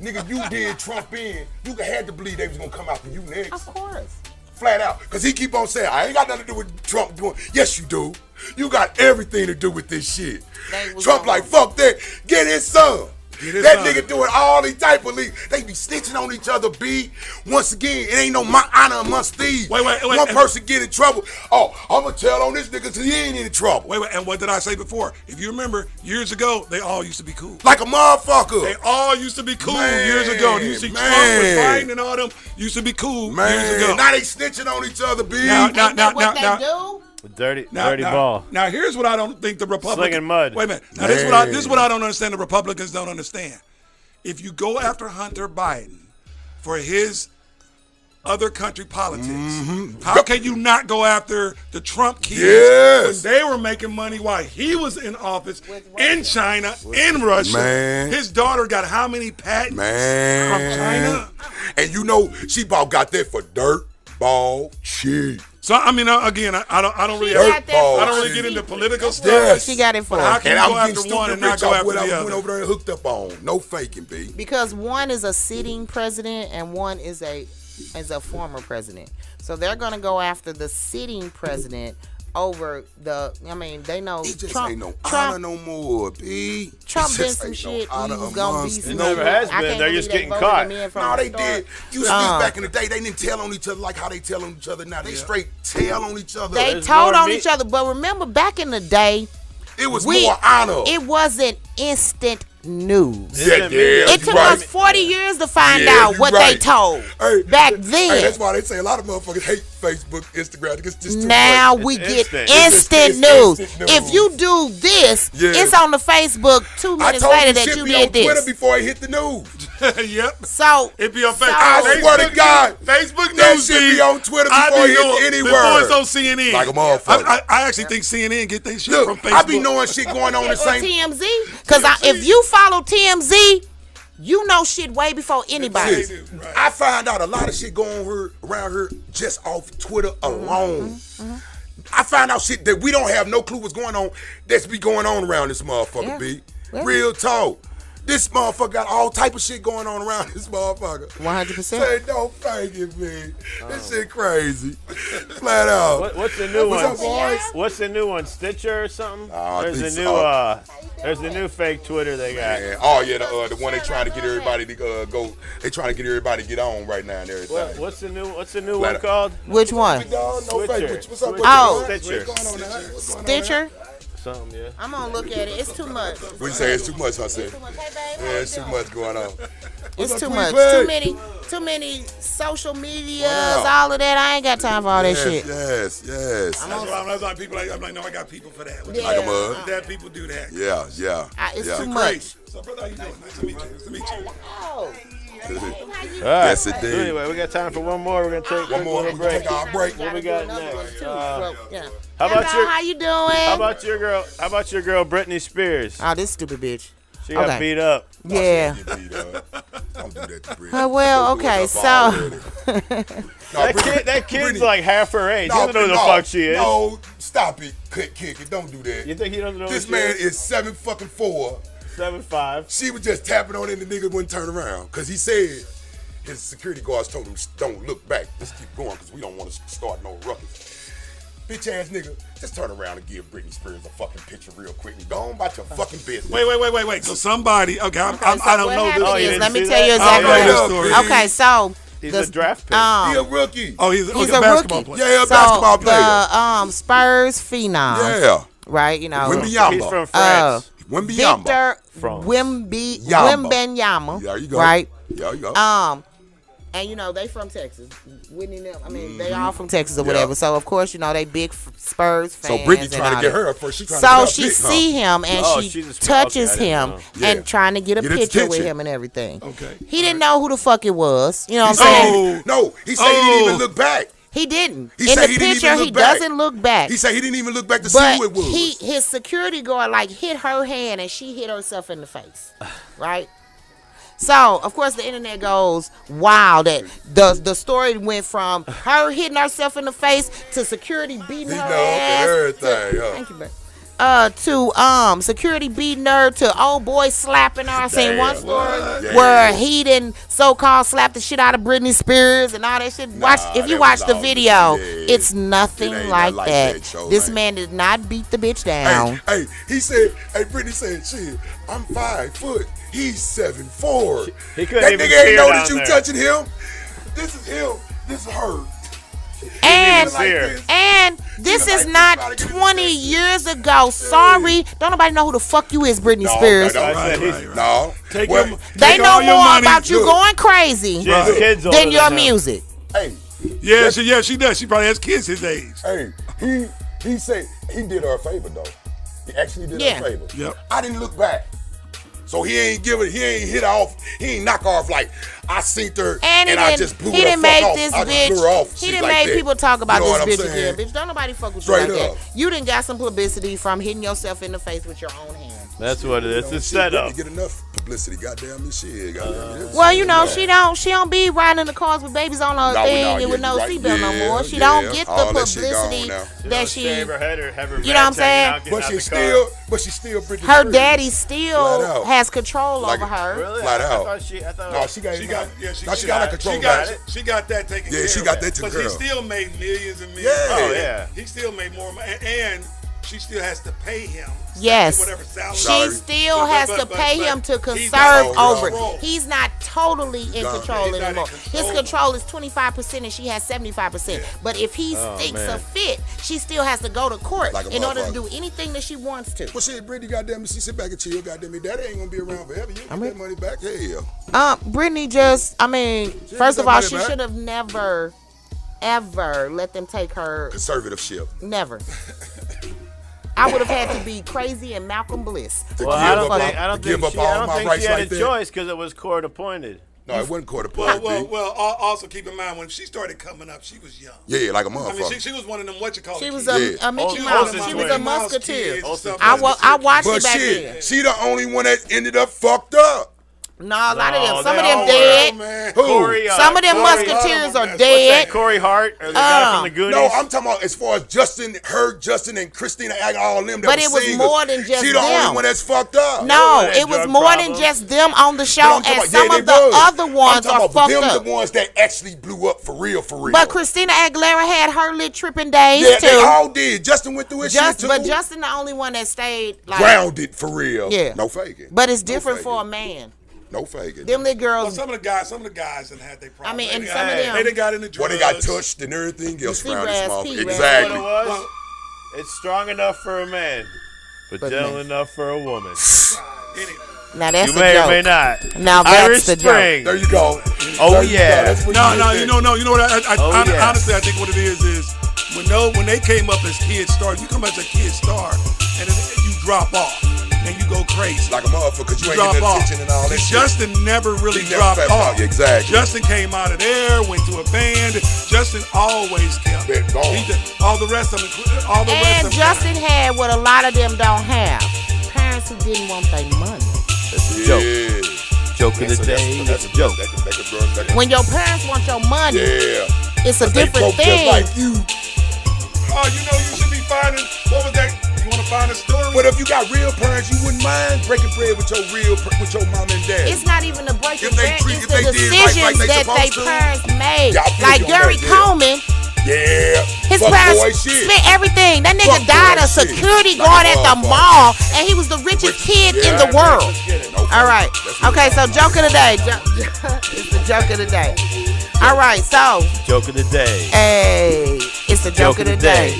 Nigga, you did Trump in. You had to believe they was gonna come after you next. Of course. Flat out. Because he keep on saying, I ain't got nothing to do with Trump doing. Yes, you do. You got everything to do with this shit. Trump like, fuck that. Get his son. That nigga doing all these type of leaks. They be snitching on each other, B. Once again, it ain't no honor amongst thieves. Wait. One person get in trouble. Oh, I'm going to tell on this nigga till he ain't in trouble. Wait. And what did I say before? If you remember, years ago, they all used to be cool. Like a motherfucker. They all used to be cool years ago. You see Trump with Biden and all them used to be cool years ago. Now they snitching on each other, B. Now, what they do? Dirty ball. Now here's what I don't think the Republicans. Slinging mud. Wait a minute. Now this is what I don't understand. The Republicans don't understand. If you go after Hunter Biden for his other country politics, how can you not go after the Trump kids when they were making money while he was in office in China, in Russia? Man. His daughter got how many patents from China? And you know she about got that for dirt ball shit. So I mean, again, I don't really get into political stuff. Yes. She got it for. How can you go after one and not go after the other? I went over there and hooked up on. No faking, B. Because one is a sitting president and one is a former president. So they're gonna go after the sitting president over they know he just Trump ain't no honor no more, B. Trump did some shit. He's gonna be. It never has been. They're just getting caught. No, they did. You see, back in the day, they didn't tell on each other like how they tell on each other now. They straight tell on each other. They told on each other, but remember back in the day, it was more honor. It wasn't instant news. Yeah, it took us 40 years to find out what they told back then. Hey, that's why they say a lot of motherfuckers hate Facebook, Instagram. It's just too now much. we get instant news. If you do this, it's on the Facebook 2 minutes later that you did this. Twitter before it hit the news. Yep. So it be on Facebook. I swear to God, Facebook news that shit be on Twitter before it hit any before word. it's on CNN. Like a motherfucker. I actually think CNN get their shit from Facebook. I be knowing shit going on the same. TMZ, because if you follow TMZ, you know shit way before anybody. I find out a lot of shit going around here just off Twitter alone. I find out shit that we don't have no clue what's going on that's be going on around this motherfucker, B. Real talk. This motherfucker got all type of shit going on around this motherfucker. 100%. Say, don't thank it, man. This shit crazy. Flat out. What's the new one? What's up, boys? What's the new one? Stitcher or something? There's a new fake Twitter they got. Man. Oh yeah, the one they trying to get everybody to go. They trying to get everybody to get on right now and everything. What's the new one called? Which one? Stitcher. What's up? Stitcher. Stitcher. Something, yeah. I'm gonna look at it. It's too much. What you say? It's too much, I said. Yeah, it's too much going on. It's too much. Too many social medias, all of that. I ain't got time for all that shit. Yes. That's why people I'm like, no, I got people for that. Like a mug. That people do that. Yeah. It's too much. So, brother, how you doing? Nice to meet you. Nice to meet you. Oh. Yes, it did. Anyway, we got time for one more. We're gonna take one more. We break. take our break. What we got next? How you doing? How about your girl? Britney Spears? Oh, this stupid bitch. She got beat up. Yeah. Don't do that to Britney. Well, okay, so that kid's like half her age. He doesn't know who the fuck she is. No, stop it. Kick it. Don't do that. You think he doesn't know? This man is 7'4". 7'5". She was just tapping on it and the nigga wouldn't turn around. Because he said his security guards told him, don't look back. Let's keep going because we don't want to start no ruckus. Bitch ass nigga, just turn around and give Britney Spears a fucking picture real quick and go on about your fucking business. Wait. So somebody, I don't know this. Let me tell you exactly the story. Okay, so he's a draft pick. He a rookie. Oh, he's a rookie. basketball player. Yeah, a basketball player. The Spurs phenom. Yeah. Right, you know. Wembanyama. He's from France. Victor Wembanyama. There you go. Right? There you go. And you know they from Texas. Whitney, they all from Texas or whatever. So of course, you know they big Spurs fans. So Britney trying to get her first. She see him and she touches him and trying to get a picture with him and everything. Okay. He didn't know who the fuck it was. You know what I'm saying? No, he said he didn't even look back. He didn't. In the he picture, he doesn't look back. He said he didn't even look back to see who it was. His security guard hit her hand and she hit herself in the face. Right? So, of course, the internet goes wild. That the story went from her hitting herself in the face to security beating her ass. Thank you, bro. To security beating her to old boy slapping her. I seen one story where he didn't so-called slap the shit out of Britney Spears and all that shit. If you watch the video, it's nothing like that. This man did not beat the bitch down. Hey, Britney said, shit, I'm 5 foot. He's 7'4". That nigga ain't know that you touching him. This is him. This is her. And this is not 20 years ago. Sorry. Don't nobody know who the fuck you is, Britney Spears. No. They know more about you going crazy than your music. Hey. Yeah, she does. She probably has kids his age. Hey, he said he did her a favor though. He actually did her a favor. Yep. I didn't look back. So he ain't hit her off, he ain't knock off like I seen her and I just blew her off. He didn't make people talk about this bitch again. Bitch, don't nobody fuck with you like that. You done got some publicity from hitting yourself in the face with your own hand. That's what it is. It's set up. Get enough publicity, goddamn me, shit. Well, you know, she don't be riding in the cars with babies on her thing and with no seatbelt no more. She don't get the publicity that she. You know what I'm saying? But she still Britney. Her daddy still has control over her. Really? Flat out. I thought No, she got her control. She got that taken care of. Yeah, she got that taken care of. But he still made millions and millions. Yeah. Oh yeah. He still made more money. And she still has to pay him. Yes. Whatever salary. She still has to pay him to conserve over it. He's not totally in control anymore. His control is 25% and she has 75%. But if he thinks a fit, she still has to go to court in order to do anything that she wants to. Well, shit, Brittany, goddamn me, she sit back and chill, goddamn me. Daddy ain't gonna be around forever. You get that money back. Hell. Brittany first of all, she should have never, ever let them take her. Conservativeship. Never. I would have had to be crazy and Malcolm Bliss. Well, I don't think she had a choice because it was court appointed. No, it wasn't court appointed. Well, also keep in mind when she started coming up, she was young. Yeah, like a motherfucker. I mean, she was one of them She was a Mickey Mouse. She was a musketeer. I watched it back then. She the only one that ended up fucked up. No, a lot of them. Some of them dead. Who? Some of them musketeers are dead. Corey Hart, or the guy from the Goonies. No, I'm talking about as far as Justin, and Christina, all them. But it was more than just them. She the only one that's fucked up. No, it was more than just them on the show, and some of the other ones are fucked up. The ones that actually blew up for real. But Christina Aguilera had her lit tripping days too. Yeah, they all did. Justin went through his shit too. But Justin the only one that stayed grounded for real. Yeah, no faking. But it's different for a man. No faking. Them little girls. Well, some of the guys that had their problems. I mean, and some of them. They got in the drugs. Well, they got touched and everything else around this motherfucker. Exactly. What it was? It's strong enough for a man, but gentle enough for a woman. Now that's you may or may not. Now that's the Spring. There you go. Oh yeah. No, you know what? Honestly, I think what it is when they came up as kid stars, you come as a kid star, and then you drop off. And you go crazy. Like a motherfucker, because you ain't getting attention and all that shit. Justin never really dropped off. Exactly. Justin came out of there, went to a band. Justin always kept all the rest of them. And Justin had what a lot of them don't have. Parents who didn't want their money. That's a joke. Joke of the day. That's a joke. When your parents want your money, it's a different thing. Just like you. Oh, you should be finding, what was that? You want to find a story? But if you got real parents, you wouldn't mind breaking bread with your mom and dad. It's not even the breaking bread. It's the decisions that they parents made. Like Gary Coleman. Yeah. His parents spent everything. That nigga died a security guard at the mall, and he was the richest kid in the world. All right. Okay, so joke of the day. It's the joke of the day. All right, so. Joke of the day. Hey, it's the joke of the day.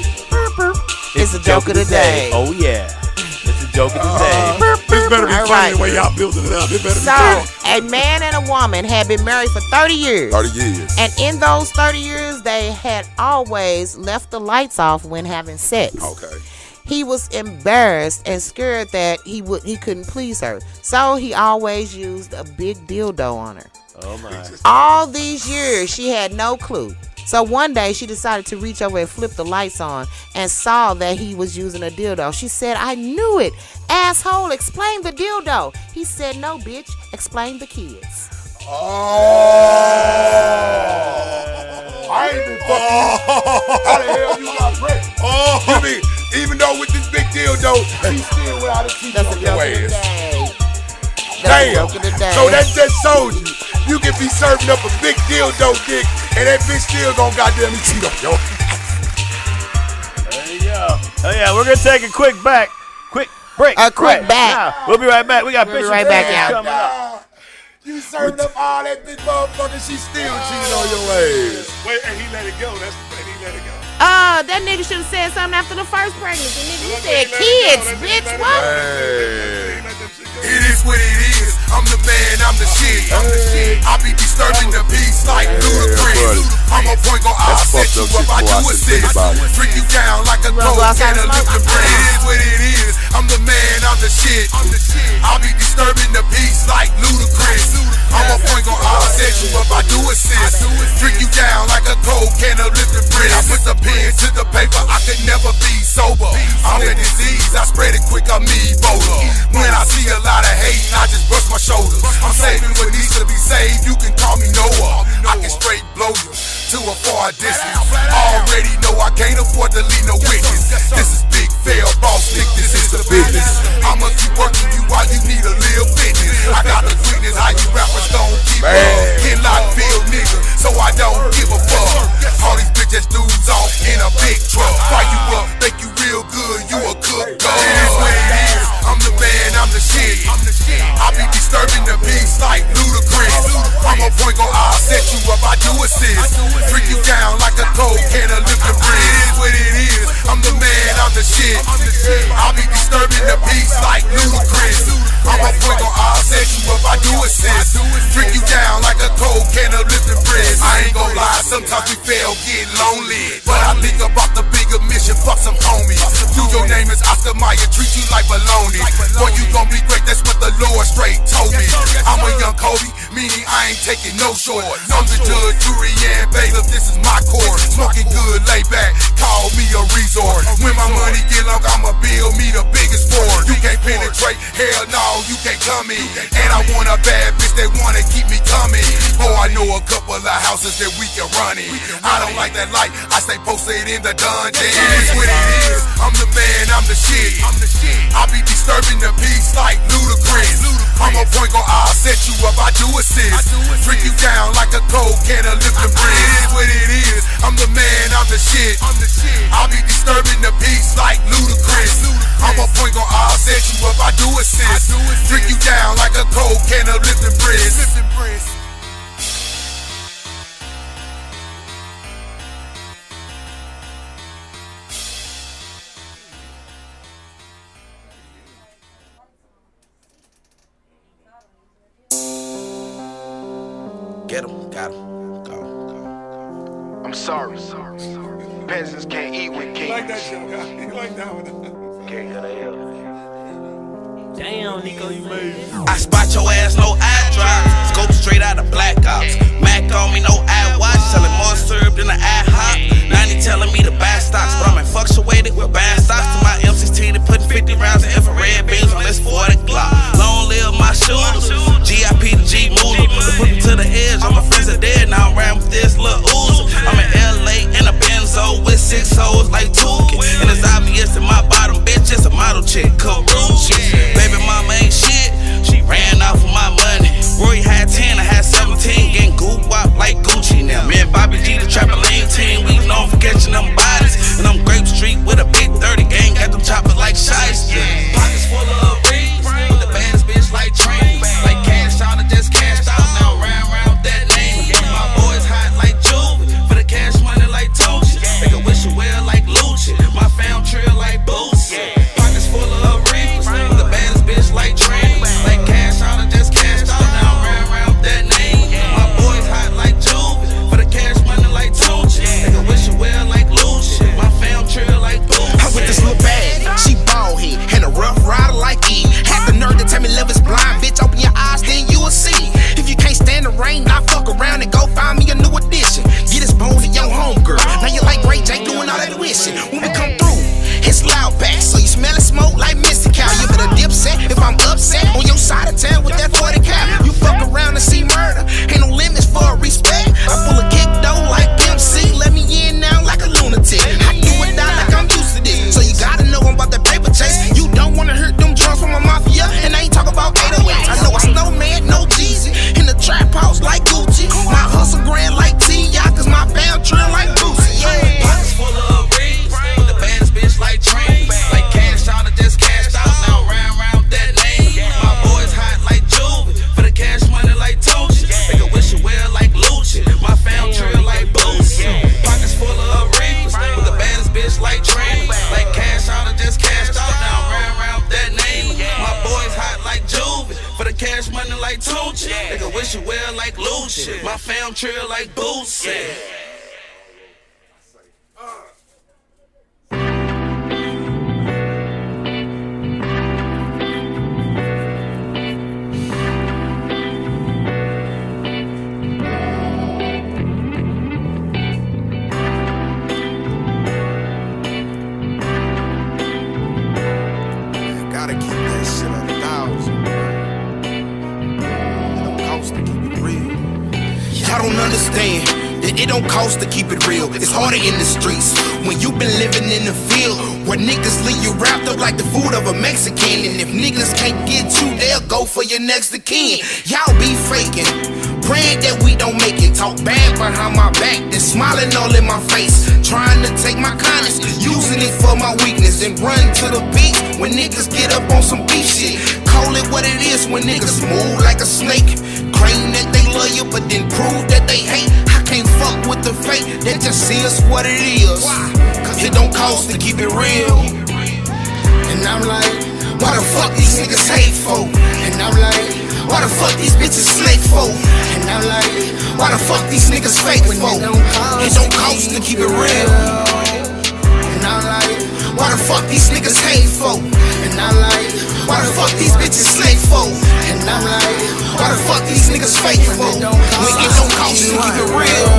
It's a joke of the day. Oh yeah, it's a joke of the day. This better be funny the way y'all building it up. It better be funny. A man and a woman had been married for 30 years. 30 years. And in those 30 years, they had always left the lights off when having sex. Okay. He was embarrassed and scared that he couldn't please her. So he always used a big dildo on her. Oh my. All these years, she had no clue. So one day she decided to reach over and flip the lights on and saw that he was using a dildo. She said, "I knew it. Asshole, explain the dildo." He said, "No, bitch, explain the kids." Oh. I ain't been fucking. How the hell you got pregnant? Oh. You mean, even though with this big dildo, he's still without a teeth on your ass. Damn. So that just shows you. You can be serving up a big dildo dick, and that bitch still gonna goddamn cheat on your ass. There you go. Oh yeah, we're gonna take a quick break. A quick back. Now, we'll be right back. We got we'll be right back, y'all. Coming up. You serving up all that big motherfucker, she still cheating on your ass. Wait, and he let it go. He let it go. That nigga should have said something after the first pregnancy. Nigga, you said kids, bitch. What? Hey. It is what it is. I'm the man, I'm the shit. I be disturbing the peace like Ludacris. I'm a point go, I'll set you up, I do assist. Freak you down like a cold can of liquor bread. It is what it is. I'm the man, I'm the shit. I be disturbing the peace like Ludacris. I'm a point go, I'll set you up, I do assist. Freak you down like a cold can of liquor bread. I put the pen to the paper, I could never be sober. I'm a disease, I spread it quick, I'm Ebola. When I see a lot of hate, I just brush my shoulders. I'm saving what needs to be saved, you can call me Noah. I can straight blow you to a far distance. Already know I can't afford to leave no witness. This is big fail, boss stick, this is the business. I'ma keep working you while you need a little fitness. I got the sweetness, how you rappers don't keep up. Get locked, bill nigga, so I don't give a fuck. All these bitches dudes off in a big truck. Fire you up, make you real good, you a But I think about the bigger mission, fuck some homies. You, your name is Oscar Mayer, treat you like baloney. Boy, you gon' be great, that's what the Lord straight told me. I'm a young Kobe, meaning I ain't taking no short. I'm the judge, jury, and bailiff, this is my court. Smoking good, lay back, call me a resort. When my money get long, I'ma build me the biggest fort. You can't penetrate, hell no, you can't come in. And I want a bad bitch that wanna keep me coming. Oh, I know a couple of houses that we can run in. I don't like that light, I stay posted in the dungeon. It is what it is, I'm the man, I'm the shit. I be disturbing the peace like ludicrous. I'm a point guard, I'll set you up, I do assist. Drink you down like a cold can of Lipton Bridge. It is what it is, I'm the man, I'm the shit. I be disturbing the peace like ludicrous. I'm a point guard, I'll set you up, I do assist. Drink you down like a cold can of Lipton Bridge. Get him, got him. Go. I'm sorry. Peasants can't eat with kings. You like that joke, huh? You like that one? Can't get a hill. Damn, Nico, you made it. I spot your ass, no eye drops. Scope straight out of Black Ops. Mac on me, no eye watch. Selling more syrup than an IHOP. 90 telling me to buy stocks, but I'm infatuated with buying stocks. To my M16 and putting 50 rounds of infrared beams on this 40 Glock. Long live my shooters. GIP to G Moolah. They put me to the edge. All my friends are dead. Now I'm riding with this little ooze. I'm in LA in a Benzo with 6 hoes like Tuki. And it's obvious that my bottom bitch is a model chick. Karuchi. Baby mama ain't shit. She ran off with my money. Roy had 10, I had 17. Getting goop wop like Gucci now. Me and Bobby G, the trampoline team. We known for catching them bodies. And I'm Grape Street with a big 30 gang. Got them choppers like shiesty. Pockets full of rings. With the baddest bitch like train. Like cash out or just cashed out. Now round that name. My boys hot like Juvie. For the cash money like Toshi. They can wish you well like Lucci. My fam trail like Boosie. Pockets full of rings. With the baddest bitch like train. Like cash out or just cashed out. Now round that name. My boys hot like Juvie. For the cash money like Toshi. They can wish you well like Lucci. My fam trail like Boosie. I'm with this little bag, she bald head, and a rough rider like E. Had the nerve to tell me love is blind, bitch, open your eyes, then you will see. If you can't stand the rain, I fuck around and go find me a new addition. Get his bones to your homegirl, now you like Ray J doing all that wishing. When we come through, it's loud back, so you smell smoke like Mr. Cow. You better dip set if I'm upset, on your side of town with that 40 cal. You fuck around and see murder, ain't no limits for respect. I pull a kick though like MC, let me in now like a lunatic. I do it down like I'm used to this, so you gotta know I'm about that paper chase. You don't wanna hurt them drums from my mafia, and I ain't talk about 808s. I know a snowman, no Jeezy, in the trap house like Gucci. My hustle grand like T.I., cause my band trail like Boosie. Yeah. Pockets full of rings. With the baddest bitch like train. Like cash out or just cashed out. Now round that name. My boys hot like Juvie. For the cash money like Toshi. They can wish you well like Lucci. My fam trail like Boosie. Pockets full of rings. With the baddest bitch like train. Like cash out or just cashed out. Now round that name. My boys hot like Juvie. For the cash money like Toshi. They can wish you well like Lucci. My fam trail like Boosie. Gotta keep that shit 1,000. It don't cost to keep it real. Y'all don't understand that it don't cost to keep it real. It's harder in the streets when you been living in the field where niggas leave you wrapped up like the food of a Mexican. And if niggas can't get you, they'll go for your next of kin. Y'all be faking, praying that we don't make it. Talk bad behind my back, then smiling all in my face. Trying to take my kindness, using it for my weakness. And run to the beat when niggas get up on some beef shit. Call it what it is when niggas move like a snake. Claim that they love you, but then prove that they hate. I can't fuck with the fake, that just is what it is. Cause it don't cost to keep it real. And I'm like, why the fuck these niggas hate for? And I'm like, why the fuck these bitches snake for? And I'm like, why the fuck these niggas fake for? It don't cost to keep it real. for? And I'm like, why the fuck these niggas fake for? When it don't cost to keep it real.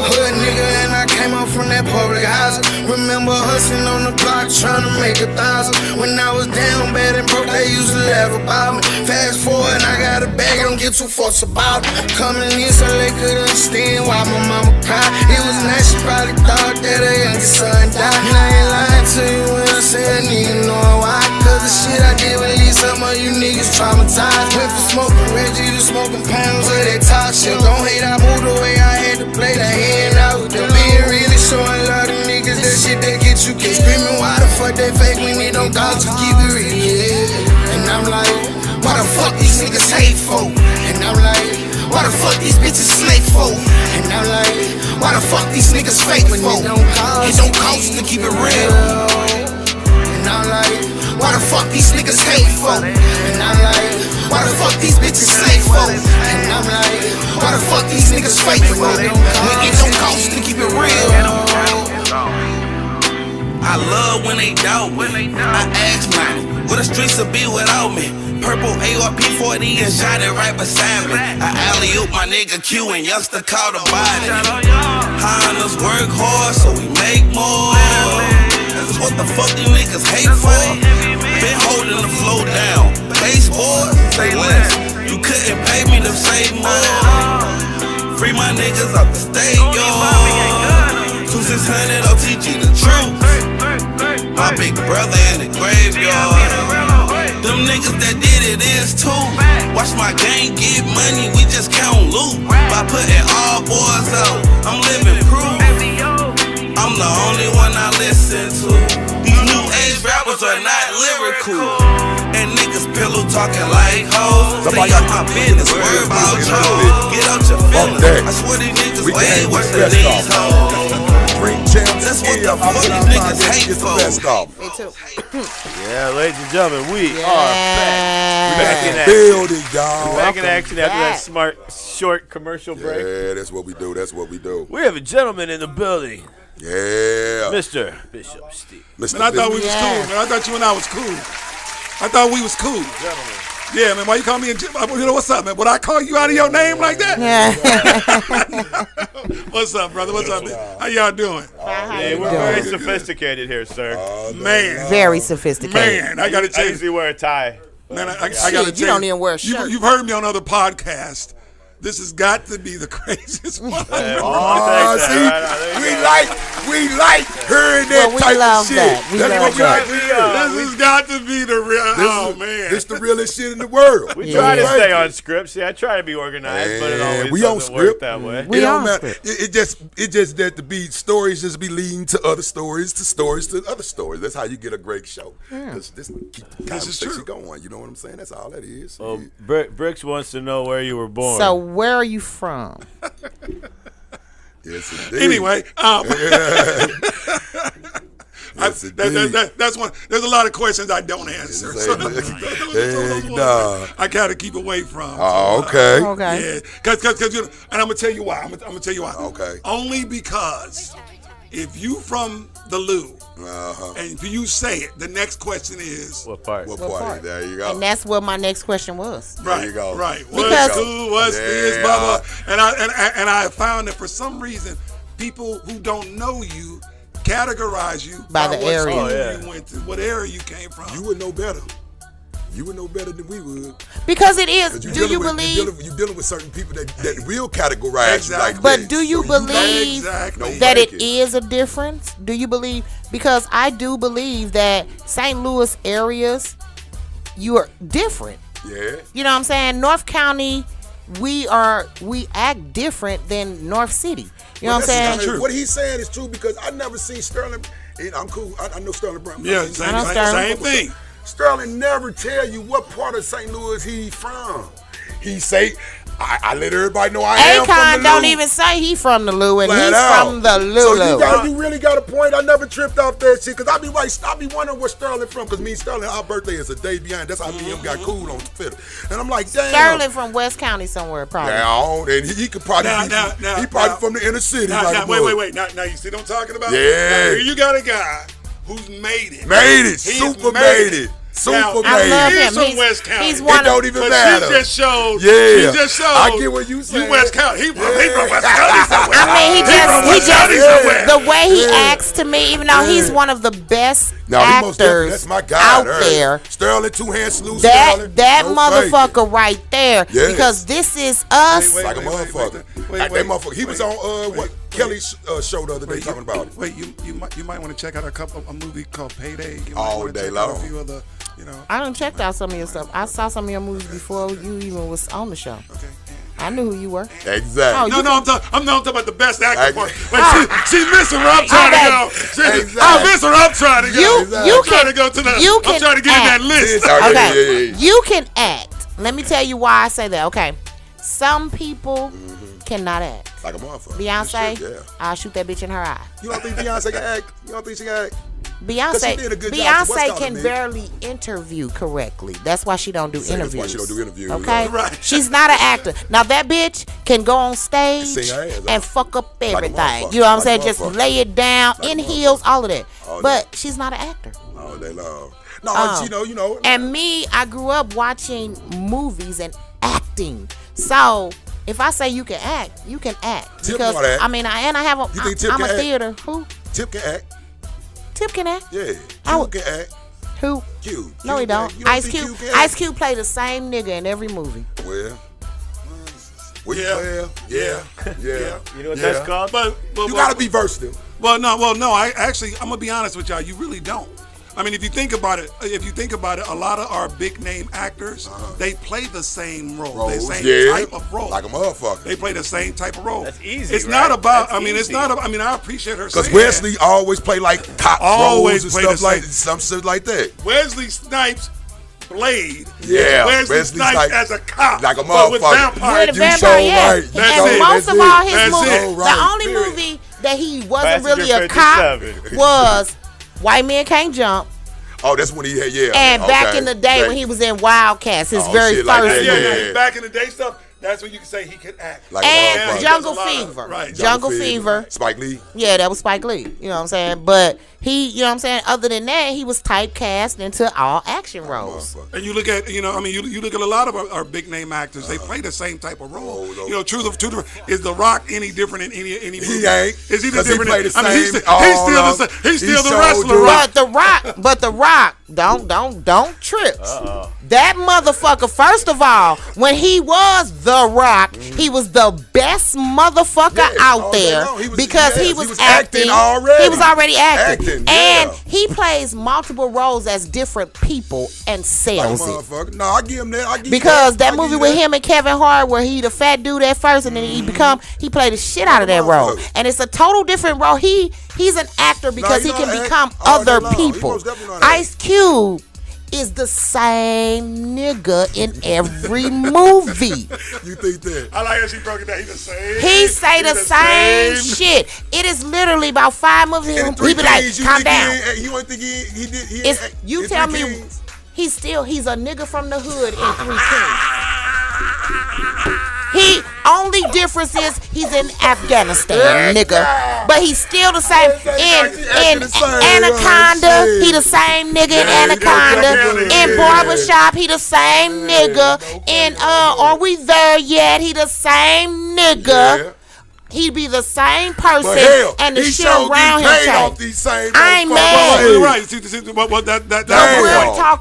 Hood nigga and I came up from that public house. Remember hustling on the block trying to make 1,000. When I was down bad and broke, they used to laugh about me. Fast forward, I got a bag, don't get too fussed about it. Coming in so they could understand why my mama cried. It was nice, she probably thought that her youngest son died. And I ain't lying to you when I say a nigga know why. Cause the shit I did with leave some of you niggas traumatized. Went from smoking Reggie to smoking pounds of that top shit. Don't hate, I moved the way I had to play the hand out. The being really showing love to niggas, that shit that get you killed. Screaming why the fuck they fake when they don't got to keep it real, yeah. And I'm like, why the fuck these niggas hate for? And I'm like, why the fuck these bitches slave for? And I'm like, why the fuck these niggas fake for? It don't cost to keep it real. And I'm like, why the fuck these niggas hate for? And I'm like, why the fuck these bitches slave for? And I'm like, why the fuck these niggas fake for? It don't cost to keep it real. I love when they doubt me. I ask mine, what the streets would be without me? Purple ARP-40 and shot it right beside me. I alley-oop my nigga Q and youngster caught a body. Hondas work hard so we make more. That's what the fuck you niggas hate for. Been holding the flow down. Baseball, say less. You couldn't pay me to say more. Free my niggas up the state, yo. 2600 OTG the truth. My big brother in the graveyard. Them niggas that did it is too. Watch my gang get money, we just count loot. By putting all boys out, I'm living proof. I'm the only one I listen to. These new age rappers are not lyrical. And niggas pillow talking like hoes. Stay out my business, worry about you. Get out your feelings. I swear these niggas way worse than these hoes. That's what the fuck these niggas hate for. Me too. Yeah, ladies and gentlemen, we are back. We're back in action. Building, y'all. We're back in action after that smart, short commercial break. Yeah, that's what we do. That's what we do. We have a gentleman in the building. Yeah. Mr. Bishop Steve. Man, I thought we was cool, man. I thought you and I was cool. I thought we was cool. Gentlemen. Yeah, man, why you call me you know, what's up, man? Would I call you out of your name like that? What's up, brother? What's up, man? How y'all doing? Hey, we're very sophisticated here, sir. Man. Very sophisticated. Man, I got to I tell you. usually wear a tie. Man, I got to tell you. You don't even wear a shirt. You've heard me on other podcasts. This has got to be the craziest one. See, we like hearing that we type love of shit. that. We That's love what we that. like to hear. This has got to be the real. Oh man, This the realest shit in the world. We try to stay on script. See, I try to be organized, but it always we on doesn't script. work that way. We It don't on matter. script. It just that to be stories just be leading to other stories to other stories. That's how you get a great show. Because this keep the conversation going. You know what I'm saying? That's all that is. Well, Bricks wants to know where you were born. So where are you from? Yes, indeed. Anyway, Yes, indeed. that's one. There's a lot of questions I don't answer. So I gotta keep away from. Oh, okay. Okay. Yeah, cause and I'm gonna tell you why. I'm gonna tell you why. Okay. Only because if you from the Lou, and if you say it, the next question is what part? What part? There you go. And that's what my next question was. right. There you go. Right. Because- What's cool? What's this? Blah blah. And I found that for some reason, people who don't know you categorize you By the what area. school you went to, what area you came from. You would know better. You would know better than we would. Because it is. 'Cause Do you believe? you're dealing with certain people that will categorize Exactly. you like But this. do you So believe Exactly. that it Thank you. is a difference? Do you believe? Because I do believe that St. Louis areas, you are different. Yeah. You know what I'm saying? North County, we act different than North City. You know what I'm saying? true. What he's saying is true because I never seen Sterling. And I'm cool. I know Sterling Brown. Yeah, same thing. Sterling never tell you what part of St. Louis he's from. He say, I let everybody know I am from Akon the don't Lou. even say he from the Lou, and Flat he's out. from the So Lulu. you really got a point. I never tripped off that shit because I be wondering where Sterling from because me and Sterling, our birthday is a day behind. That's how me and him got cool on Twitter. And I'm like, damn. Sterling from West County somewhere, probably. Down, and he could probably he probably from the inner city. Now, wait. Now you see what I'm talking about? Yeah. Now, here you got a guy who's made it. Made it. He's Super made it. Superman. I love him. He's from West County. He's one. It don't even matter. She just showed. Yeah. She just showed. I get what you saying. You West County. He from West County somewhere. I mean, he just the way he acts to me, even though he's one of the best actors that's my guy, out there. Sterling, two-hand salute. That motherfucker right there. Yes. Because this is us. Like a motherfucker. That motherfucker. He was on what Kelly's show the other day talking about it. Wait, you might want to check out a movie called Payday. All day long. A few other, I done checked out some of your stuff. I saw some of your movies before you even was on the show. Okay. I knew who you were. Exactly. I'm talking about the best actor part. She's missing where I'm trying to go. I'm missing where I'm trying to go. I'm trying to go to the. I'm trying to get in that list. Okay. You can act. Let me tell you why I say that. Okay. Some people cannot act. Like a motherfucker. Beyonce, I'll shoot that bitch in her eye. You don't think Beyonce can act? You don't think she can act? Beyonce can barely interview correctly. That's why she don't do interviews. That's why she don't do interviews. Okay? Right. She's not an actor. Now that bitch can go on stage and fuck up everything. You know what I'm saying? Just lay it down in heels, all of that. But she's not an actor. All day long. No, you know. And me, I grew up watching movies and acting. So if I say you can act, you can act. Tip because act. I mean, I'm a theater. Who? Tip can act. Tip can act. Yeah. Q can act. Who? Q. No, he don't. Ice Cube. Ice Cube played the same nigga in every movie. Well. Yeah. You know what that's called? But you gotta be versatile. Well, no. I'm gonna be honest with y'all. You really don't. I mean, if you think about it, a lot of our big name actors, they play the same role, the same type of role. Like a motherfucker. They play the same type of role. That's easy. It's not about. It's not. I appreciate her because Wesley always play like cop roles and stuff like some shit like that. Wesley Snipes played. Yeah, Wesley Snipes as a cop, like a motherfucker. With vampires. With a vampire, yeah. And most of all his movies, right. the only movie that he wasn't really a cop was White Men Can't Jump. Oh, that's when he had, And back in the day when he was in Wildcats, his very first movie. Back in the day stuff, that's when you can say he can act. Like and Jungle Fever. Right. Jungle Fever. Spike Lee. Yeah, that was Spike Lee. You know what I'm saying? But he, you know what I'm saying? Other than that, he was typecast into all action roles. And you look at, you look at a lot of our big name actors. They play the same type of role. Truth is The Rock any different in any movie? He ain't. Is he different? He played the same. He's still the wrestler. But the Rock, don't trip. That motherfucker. First of all, when he was The Rock, he was the best motherfucker out there because he was acting already. He was already acting. And he plays multiple roles as different people and sells it. No, I give him that. Because that movie with him and Kevin Hart, where he the fat dude at first, and then he played the shit out of that role, and it's a total different role. He's an actor because he can become other people. Ice Cube is the same nigga in every movie. You think that? I like how she broke it down. He's the same. He say the same shit. It is literally about 5 movies. He be like, calm down. You think he did? You tell me he's a nigga from the hood in 3 Kings. He only difference is he's in Afghanistan, nigga. But he's still the same in Anaconda. He the same nigga in Anaconda. In Barbershop, he the same nigga. In Are We There Yet? He the same nigga. He be the same person, and the shit around him change. I ain't mad. Right.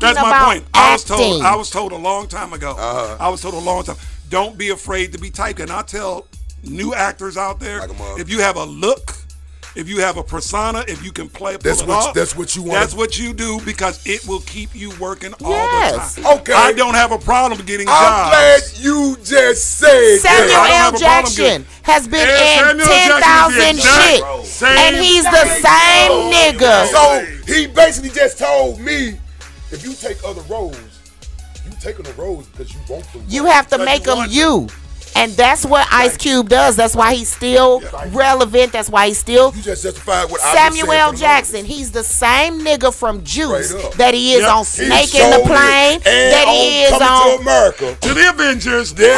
That's my point. I was told a long time ago. Don't be afraid to be typed. And I tell new actors out there, if you have a look, if you have a persona, if you can pull it off, that's what you want. That's what you do because it will keep you working all the time. Okay. I don't have a problem getting jobs. I'm glad you just said Samuel L. Jackson has been in 10,000 shit, and he's the same nigga. So he basically just told me, if you take other roles, you taking the roles because you want them. You have to make them you. And that's what Ice Cube does. That's why he's still relevant. That's why he's still you just justified what Samuel L. Jackson. He's the same nigga from Juice that he is on Snake in the Plane. That he is on to America. To the Avengers. Even in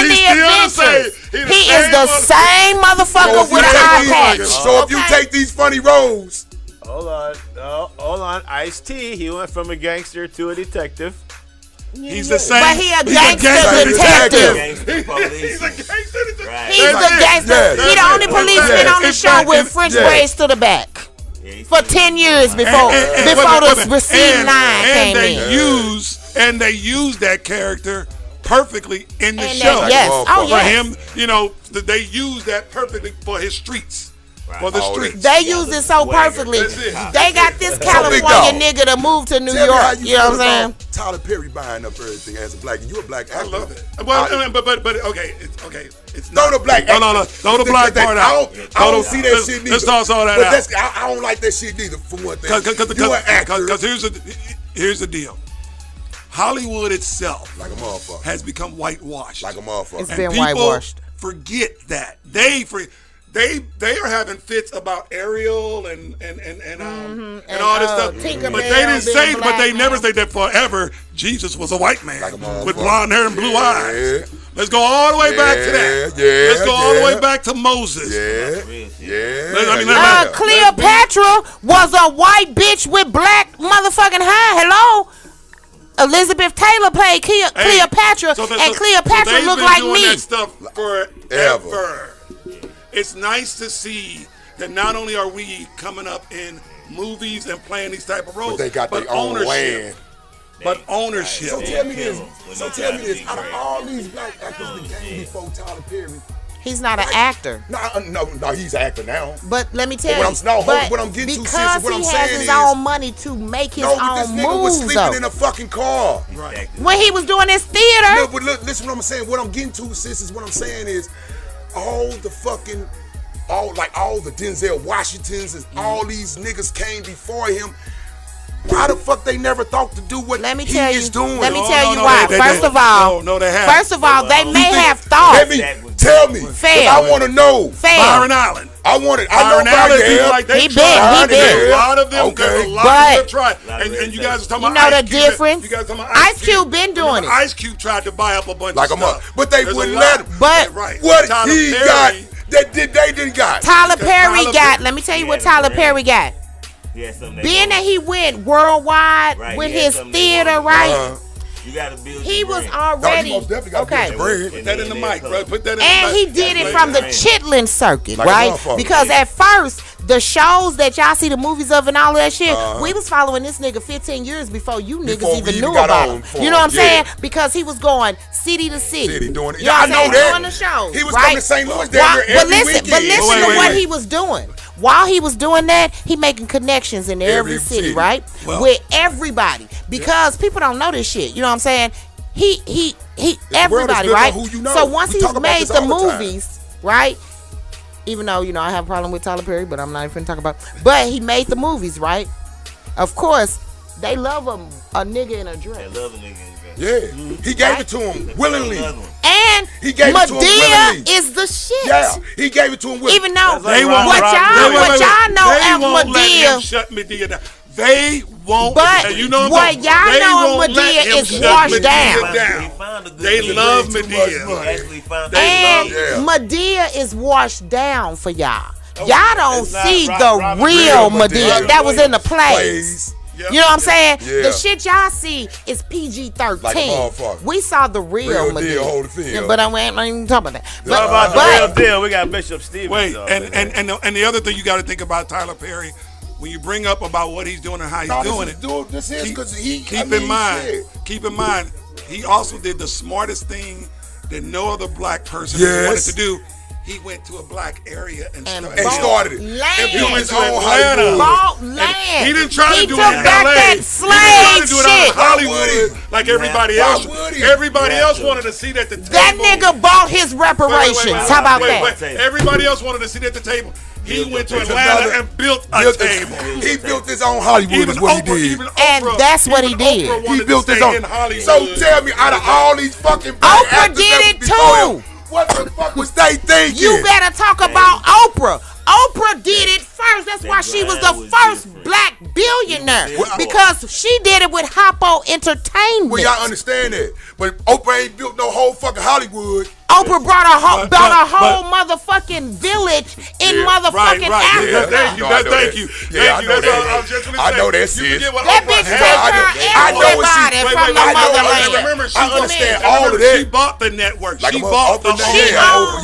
the Avengers. He is the same motherfucker with an eye patch. So if you take these funny roles, Hold on. No, hold on. Ice-T, he went from a gangster to a detective. He's the same. But he a gangster detective. He's a gangster detective. Right. He's the gangster. He the only policeman on the show with French braids to the back. For 10 years before the receiving line came in. And they use that character perfectly in the show. Yes. For him, they use that perfectly for his streets. Right. For the streets. They use it so perfectly. They got this California nigga to move to New York. You know what I'm saying? Tyler Perry buying up everything as a black. And you a black actor. I love it. Well, but okay. It's not the black. No. Throw the black part out. I don't see that shit neither. Let's toss all that out. I don't like that shit neither. For one thing, you an actor. Because here's the deal. Hollywood itself like a motherfucker has become whitewashed. Like a motherfucker. It's been whitewashed. Forget that. They are having fits about Ariel and all this stuff. But they didn't say, but they never said that forever Jesus was a white man with blonde hair and blue eyes. Let's go all the way back to that. Let's go all the way back to Moses. Cleopatra was a white bitch with black motherfucking hair. Hello? Elizabeth Taylor played Cleopatra, and Cleopatra looked like me. That stuff forever. It's nice to see that not only are we coming up in movies and playing these type of roles, but they got their own land. But ownership. So tell me this. Out of all these black actors that came before Tyler Perry, he's not an actor. No, he's an actor now. But let me tell you, what I'm getting to, because what I'm he saying has his own money to make his own this nigga moves. was sleeping in a fucking car. Right. When he was doing his theater. No, but look, listen what I'm saying. What I'm getting to, sis, is what I'm saying is all the Denzel Washingtons and all these niggas came before him. Why the fuck they never thought to do what he is doing? Let me tell you why. First of all, they may have thought. Tell me. Fair. I want to know. Fair. Byron Allen. I know Byron Allen. He been. A lot of them. Okay. A lot of them tried. And you guys are talking about Ice Cube. You know the difference? You guys talking about Ice Cube been doing it. Ice Cube tried to buy up a bunch of stuff. But they wouldn't let him. But what he got that they didn't got. Tyler Perry got. Let me tell you what Tyler Perry got. Being that he went worldwide with his theater, right? You gotta build. He was already okay. Put that in the mic, bro. Put that in the mic. And he did it from the chitlin circuit, right? Because at first, the shows that y'all see the movies of and all that shit, we was following this nigga 15 years before you niggas even knew about him. You know what I'm saying? Because he was going city to city. Doing it. You know what I'm saying? Doing the shows. He was coming to St. Louis every weekend. But listen to what he was doing. While he was doing that, he making connections in every city, right? With everybody. Because people don't know this shit. You know what I'm saying? He everybody, right? So once he's made the movies, right? Even though, I have a problem with Tyler Perry, but I'm not even talking about. But he made the movies, right? Of course, they love a nigga in a dress. They love a nigga in a dress. Yeah, he gave it to him willingly. And he gave it to him willingly. Is the shit. Yeah, he gave it to him willingly. Even though what y'all know of Madea. Shut Madea down. They won't. But what y'all know of Madea is washed down. They love Madea. And Madea is washed down for y'all. Y'all don't see the real Madea that was in the plays. You know what I'm saying? Yeah. The shit y'all see is PG-13. Like we saw the real Madea. But I ain't even talking about that. What about the real deal? We got Bishop Stevens. Wait, and the other thing you got to think about Tyler Perry, when you bring up about what he's doing and how he's doing it, keep in mind, he also did the smartest thing that no other black person wanted to do. He went to a black area and started it. Land. He went to Atlanta. Bought land. He didn't try to do it in back LA. That slave he tried to do it in Hollywood like everybody else. Everybody else wanted to see at the table. That nigga bought his reparations. How about that? Everybody else wanted to sit at the table. He went to Atlanta and built a table. He built his own Hollywood is what he did. And that's what he did. He built his own. So tell me, out of all these fucking Oprah did it too. What the fuck was they thinking? You better talk about Oprah. Oprah did it first. That's why she was the first black billionaire. Because she did it with Hoppo Entertainment. Well, y'all understand that. But Oprah ain't built no whole fucking Hollywood. Oprah brought a whole motherfucking village in motherfucking Africa. Thank you. Thank you. Yeah, I know that shit. That bitch take care of everybody from the motherland. Remember, I understand all of that. She bought the network. Like She bought the whole.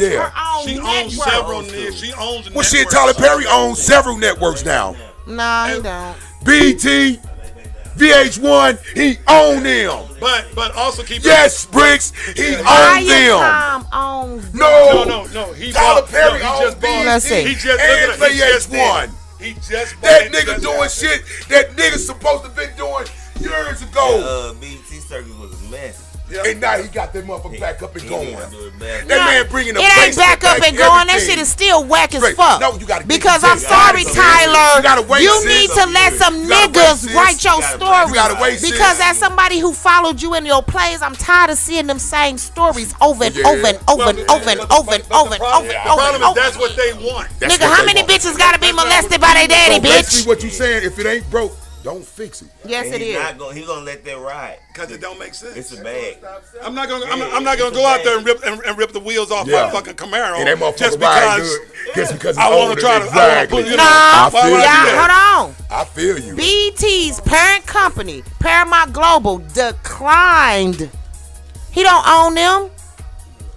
She owns several. She owns. Well, shit, Tyler Perry owns several networks now. Nah, he don't. BET, VH1, he own them. But also keep. Yes, Bricks, he owns them. Owns No. He Tyler bought. Perry He owns just bought. Let's see. He just and look at it. He just VH1. He just bought That it. nigga doing shit that nigga supposed to been doing years ago. BT circus was a mess. And now he got that motherfucker back up and going. That No, man bringing the it ain't back up and going. That shit is still whack as fuck. No, you gotta because I'm sorry, Tyler. You need to let some niggas write your stories. Because as somebody who followed you in your plays, I'm tired of seeing them same stories over and over and over and over and over and over and over and The over. problem is that's what they want. Nigga, how many bitches gotta be molested by their daddy, So basically bitch? what you saying, if it ain't broke, don't fix it. Yes, it is. He's gonna let that ride. Because it don't make sense. It's a bag. I'm not gonna go out there and rip the wheels off my fucking Camaro And that motherfucker just ride because good. Just because I want to try to. I Exactly. want to Nah, I feel you. hold on. I feel you. BET's parent company, Paramount Global, declined. He don't own them.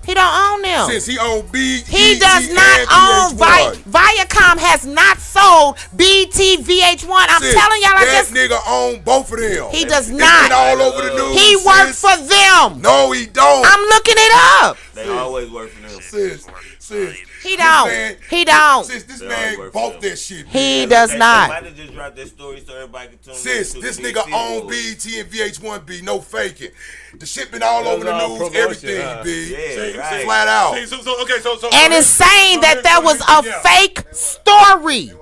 He don't own them. Since he own BET, He does not own Viacom has not sold BET VH1. I'm telling y'all, that nigga own both of them. He does It's not. been all over the news. He works for them. No, he don't. I'm looking it up. They always work for them. Sis. He don't. He don't. Sis, this man bought that shit. He does not. Somebody just dropped that story so everybody can tune Sis, in. this nigga own BET and VH1B. No faking. The shit been all over the news. Everything, B. Yeah, right. Flat out. So And it's saying that was a fake story.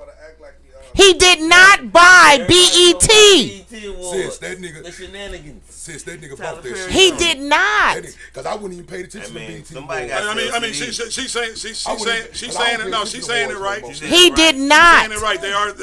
He did not buy BET. Sis, that nigga. The shenanigans. Sis, that nigga bought that shit. He did not. Because I wouldn't even pay attention to BET. Somebody got she's saying it. No, she's saying it right. He did not. Saying it right.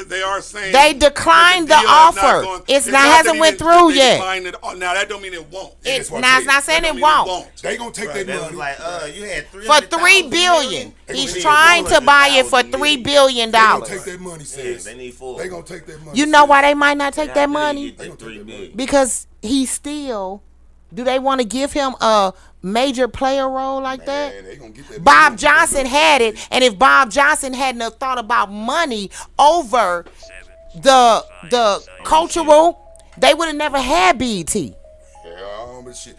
They are saying They declined the offer. It's not hasn't went through yet. Now that don't mean it won't. It's not saying it won't. They gonna take that money. Like, you had For $3 billion. He's trying to buy it for $3 billion. They gonna take that money, sis. They need four. They gonna take that money. You know why they might not take that money? They $3 billion. Because he still. Do they want to give him a major player role like that? Man, they gonna get that Bob money. Johnson had it, and if Bob Johnson hadn't have thought about money over the cultural, they would have never had BET. Yeah, but shit.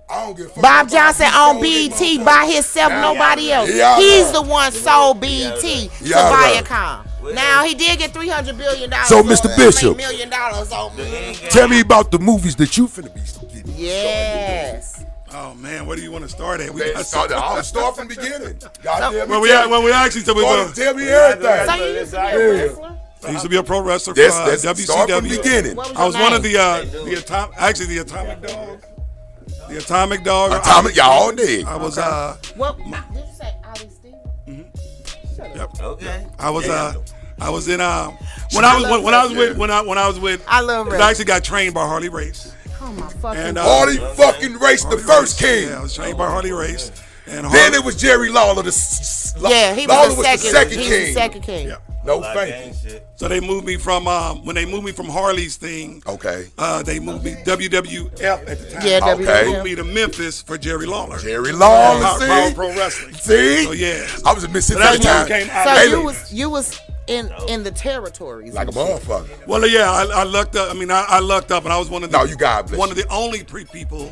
I don't give a fuck. Bob Johnson on BET by himself, nobody else. Yeah, He's the one sold BET to Yeah, Viacom. Now he did get $300 billion. So, Mr. Bishop, $1 million on me. Tell me about the movies that you finna be getting. Yes. Oh man, where do you want to start at? I'll start from the beginning. When we actually tell me everything. So you used to be a wrestler? I used to be a pro wrestler for Start from WCW. the beginning. I was one of the Atomic Dogs. The Atomic Dog. Atomic, y'all did. I was What did you say? Ali Stevens? Yep. Okay. I was in when I was with I love I actually got trained by Harley Race. Oh my fucking And Harley fucking Race, the first king. Yeah, I was trained by Harley Race. And Then it was Jerry Lawler, he Lawler was the second king. He was the second king. Yeah. No thank you. So they moved me from when they moved me from Harley's thing. Okay. They moved me WWF at the time. Yeah, Okay. They WWF. moved me to Memphis for Jerry Lawler. Jerry Lawler, Power see? Pro Wrestling. See? So yeah. I was in Mississippi So at that's the when we time. came out. So you was in the territories. Like a and shit. motherfucker. Well, yeah, I lucked up. I mean, I lucked up, and I was one of the No, you God bless one of the only people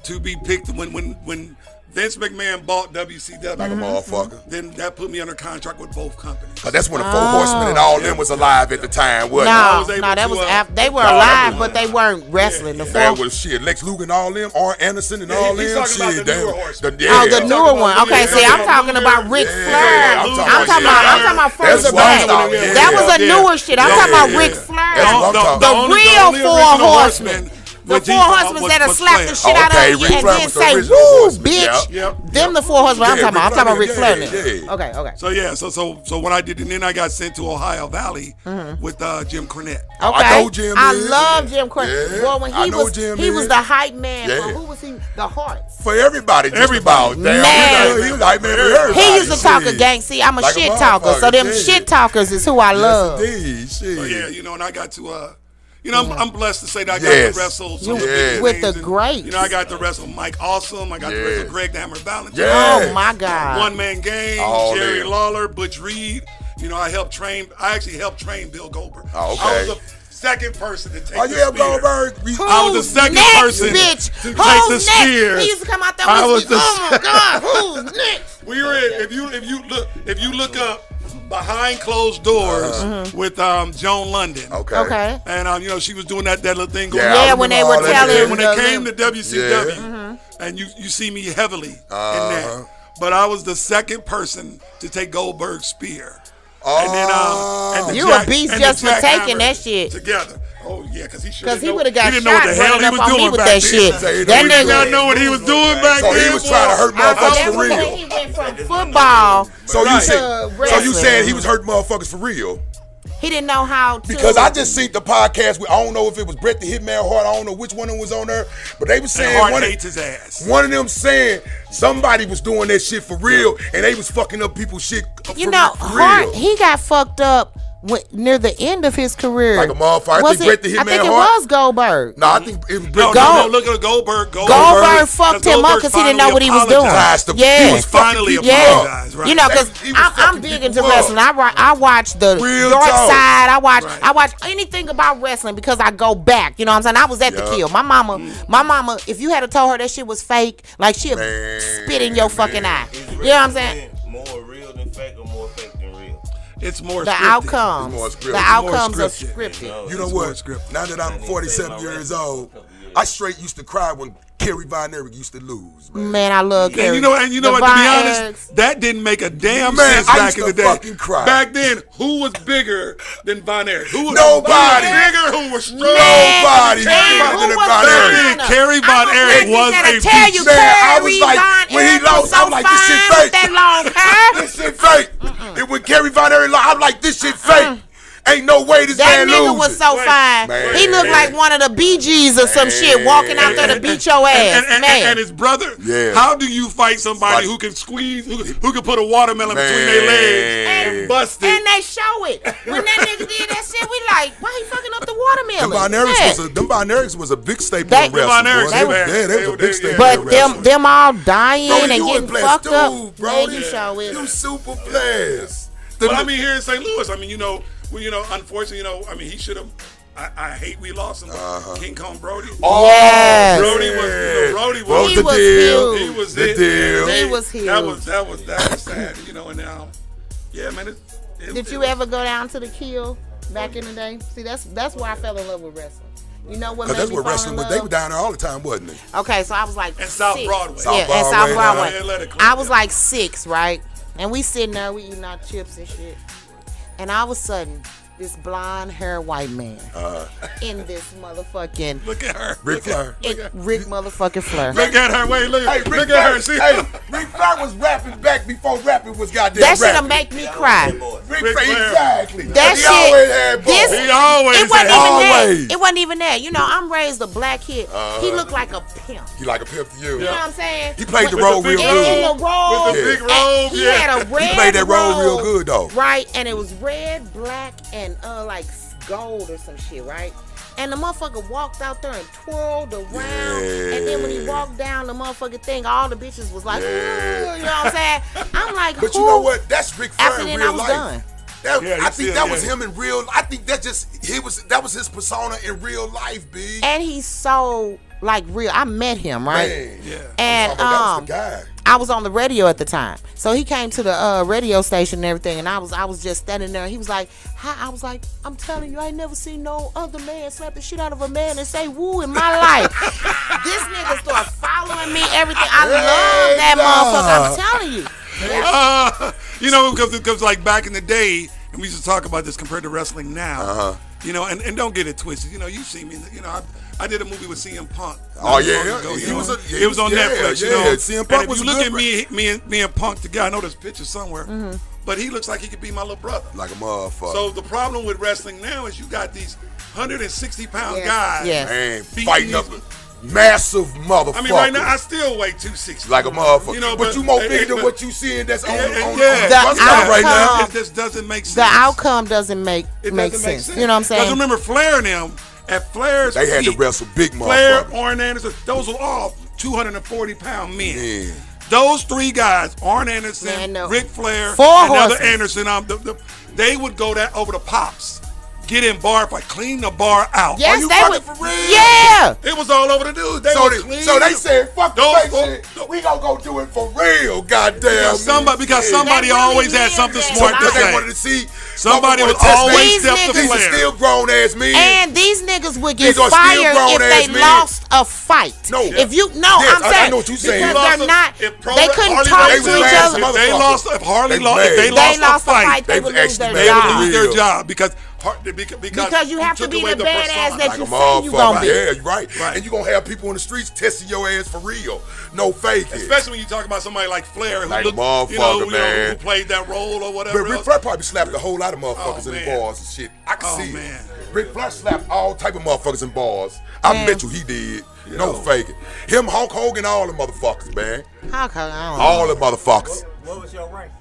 to be picked when Vince McMahon bought WCW. Like a motherfucker. Then that put me under contract with both companies. Cause that's when the Four Horsemen and all them was alive at the time, wasn't No, was able that to, was uh, after they were no, alive, that but they weren't wrestling. The it? That four. was shit. Lex Luger and all them, Arn Anderson and Yeah, all he's them. talking about Shit, the damn. newer horsemen. Oh, the newer one. Okay, see, I'm talking about Ric Flair. I'm talking about further back. That was a newer shit. I'm talking about Ric Flair. That's what I'm talking The real Four Horsemen. The four husbands that'll slap the shit out of you and then say, "Woo, bitch." Them the four husbands I'm talking about. I'm talking about Ric Flair. Okay. So when I did, and then I got sent to Ohio Valley with Jim Cornette. Okay. I know Jim. I love Jim Cornette. Well, when he was the hype man. For who was he? The Hearts. For everybody. Everybody. Man. He was hype man for everybody. He used to talk a gang. See, I'm a shit talker. So them shit talkers is who I love. So yeah, and I got to I'm blessed to say that I got to wrestle with the greats. I got to wrestle Mike Awesome. I got to wrestle Greg the Hammer Valentine. Oh my God. One Man Game. Jerry Lawler, Butch Reed. I actually helped train Bill Goldberg. Oh, okay. I was the second person to take the spear. Goldberg? I was the second person to take the spear. He used to come out there with oh my God, who's next? We were in, if you look up Behind Closed Doors with Joan London. Okay. And she was doing that little thing going on. When they were telling when they came to WCW, and you see me heavily in that. But I was the second person to take Goldberg's spear. And then you a beast just for taking that shit together. Oh yeah, because he would have got shot running up on me with that shit. That nigga did not know what he was doing back then. So he was trying to hurt motherfuckers for real. He went from football. So you saying he was hurting motherfuckers for real? He didn't know how to. Because I just seen the podcast. I don't know if it was Bret the Hitman Hart. I don't know which one was on there. But they were saying Hart hates his ass. One of them saying somebody was doing that shit for real, and they was fucking up people's shit for real. Hart, he got fucked up near the end of his career. Like a motherfucker. I think Bret the Hitman Hart. I think it was Goldberg. No, I think it was Bret. No, look at Goldberg. Goldberg fucked him up because he didn't know what he was doing. He was finally apologized, right? Because I'm big into wrestling. I watch the Dark Side. I watch anything about wrestling because I go back. You know what I'm saying? I was at the kill. My mama, if you had told her that shit was fake, like she'd spit in your fucking eye. You know what I'm saying? More real than fake or more fake than real? It's more the scripted. Outcomes. The outcomes are scripted. You know what? Now that I'm 47 years old, I straight used to cry when Kerry Von Erich used to lose. Man, I love Kerry. And you know what? To be honest, that didn't make a damn sense back in the day. Fucking cry. Back then, who was bigger than Von Erich? Nobody. Who was bigger? Who was strong? Nobody bigger than Von Erich. Kerry Von Erich was a beast. I was like, when he lost, I was like, this shit fake. This shit fake. And when Kerry Von Erich lost, I was like, this shit fake. Ain't no way this man loses. That nigga was so fine. Man. He looked like one of the Bee Gees or some shit walking out there to beat your ass. And his brother, how do you fight somebody who can squeeze, who can put a watermelon between their legs and bust it? And they show it. When that nigga did that shit, we like, why he fucking up the watermelon? Them Von Erichs was a big staple in wrestling. They was a big staple. But them all dying and getting fucked up. They show it. You super players. But I mean, here in St. Louis, I mean, unfortunately, he should have. I hate we lost him. King Kong Brody. Oh, yes. Brody was the deal. He was the deal. He was huge. That was sad. And now, yeah, man. Did you ever go down to the Kill back in the day? See, that's where I fell in love with wrestling. You know what? Because that's what wrestling was. They were down there all the time, wasn't they? Okay, so I was like and South Broadway. And South Broadway. I was like 6, right? And we sitting there, we eating our chips and shit. And all of a sudden, this blonde hair white man in this motherfucking look at her, Ric Flair, Ric motherfucking Flair. Look at her, wait, look at her. See, Ric Flair was rapping back before rapping was goddamn. That shit'll make me cry. Ric Flair, exactly. That he shit. Always had balls. He always. It wasn't even that. It wasn't even that. I'm raised a black kid. He looked like a pimp. He like a pimp to you. You know what I'm saying? He played the role real good. In the role, with the big robe. He had a red. He played that role real good though. Right, and it was red, black, and like gold or some shit, right? And the motherfucker walked out there and twirled around. Yeah. And then when he walked down the motherfucking thing, all the bitches was like, you know what I'm saying? I'm like, but you know what? That's Ric Flair in real life. Done. I think that was him in real. I think that was his persona in real life, B. And he's so like real. I met him, right? Man, yeah. And that was the guy. I was on the radio at the time, so he came to the radio station and everything, and I was just standing there. He was like, "Hi," I was like, "I'm telling you, I ain't never seen no other man slap the shit out of a man and say woo in my life." This nigga started following me, everything. I love that motherfucker. I'm telling you. Because like back in the day, and we used to talk about this compared to wrestling now. You know, and don't get it twisted. You know, you see me. You know, I did a movie with CM Punk. Oh yeah, it was on Netflix. You know, CM Punk and if you look at me and Punk together, I know there's pictures somewhere, but he looks like he could be my little brother, like a motherfucker. So the problem with wrestling now is you got these 160-pound guys, man, fighting up massive motherfuckers. I mean, right now I still weigh 260, like a motherfucker. You know, but you more bigger than what you seeing that's on right now. It just doesn't make sense. The outcome doesn't make sense. You know what I'm saying? Because remember, Flair and them at Flair's they had to wrestle big motherfuckers. Flair, Arn Anderson, those were all 240-pound men. Yeah. Those three guys, Arn Anderson, Ric Flair, another Anderson, they would go over the pops. Get in bar fight, clean the bar out. Yes, are you fucking for real? Yeah. It was all over the dudes. So they said, fuck the fake shit. We gonna go do it for real, goddamn. Because somebody always had something smart to say. They wanted to see. Somebody was always step to These are still grown ass men. And these niggas would get fired if they lost a fight. No. If you I'm saying, I know what you're saying. Because they're not. They couldn't talk to each other. If they lost a fight, they would lose their job because you have to be the badass that you say you gonna be. Yeah, you're right. And you gonna have people in the streets testing your ass for real. No fake. Especially when you talk about somebody like Flair, who like looked, who played that role or whatever. But Ric Flair probably slapped a whole lot of motherfuckers in the bars and shit. I can see it. Ric Flair slapped all type of motherfuckers in bars. I bet you he did. No faking. Him, Hulk Hogan, all the motherfuckers, man. Hulk Hogan, all the motherfuckers. What was your rank?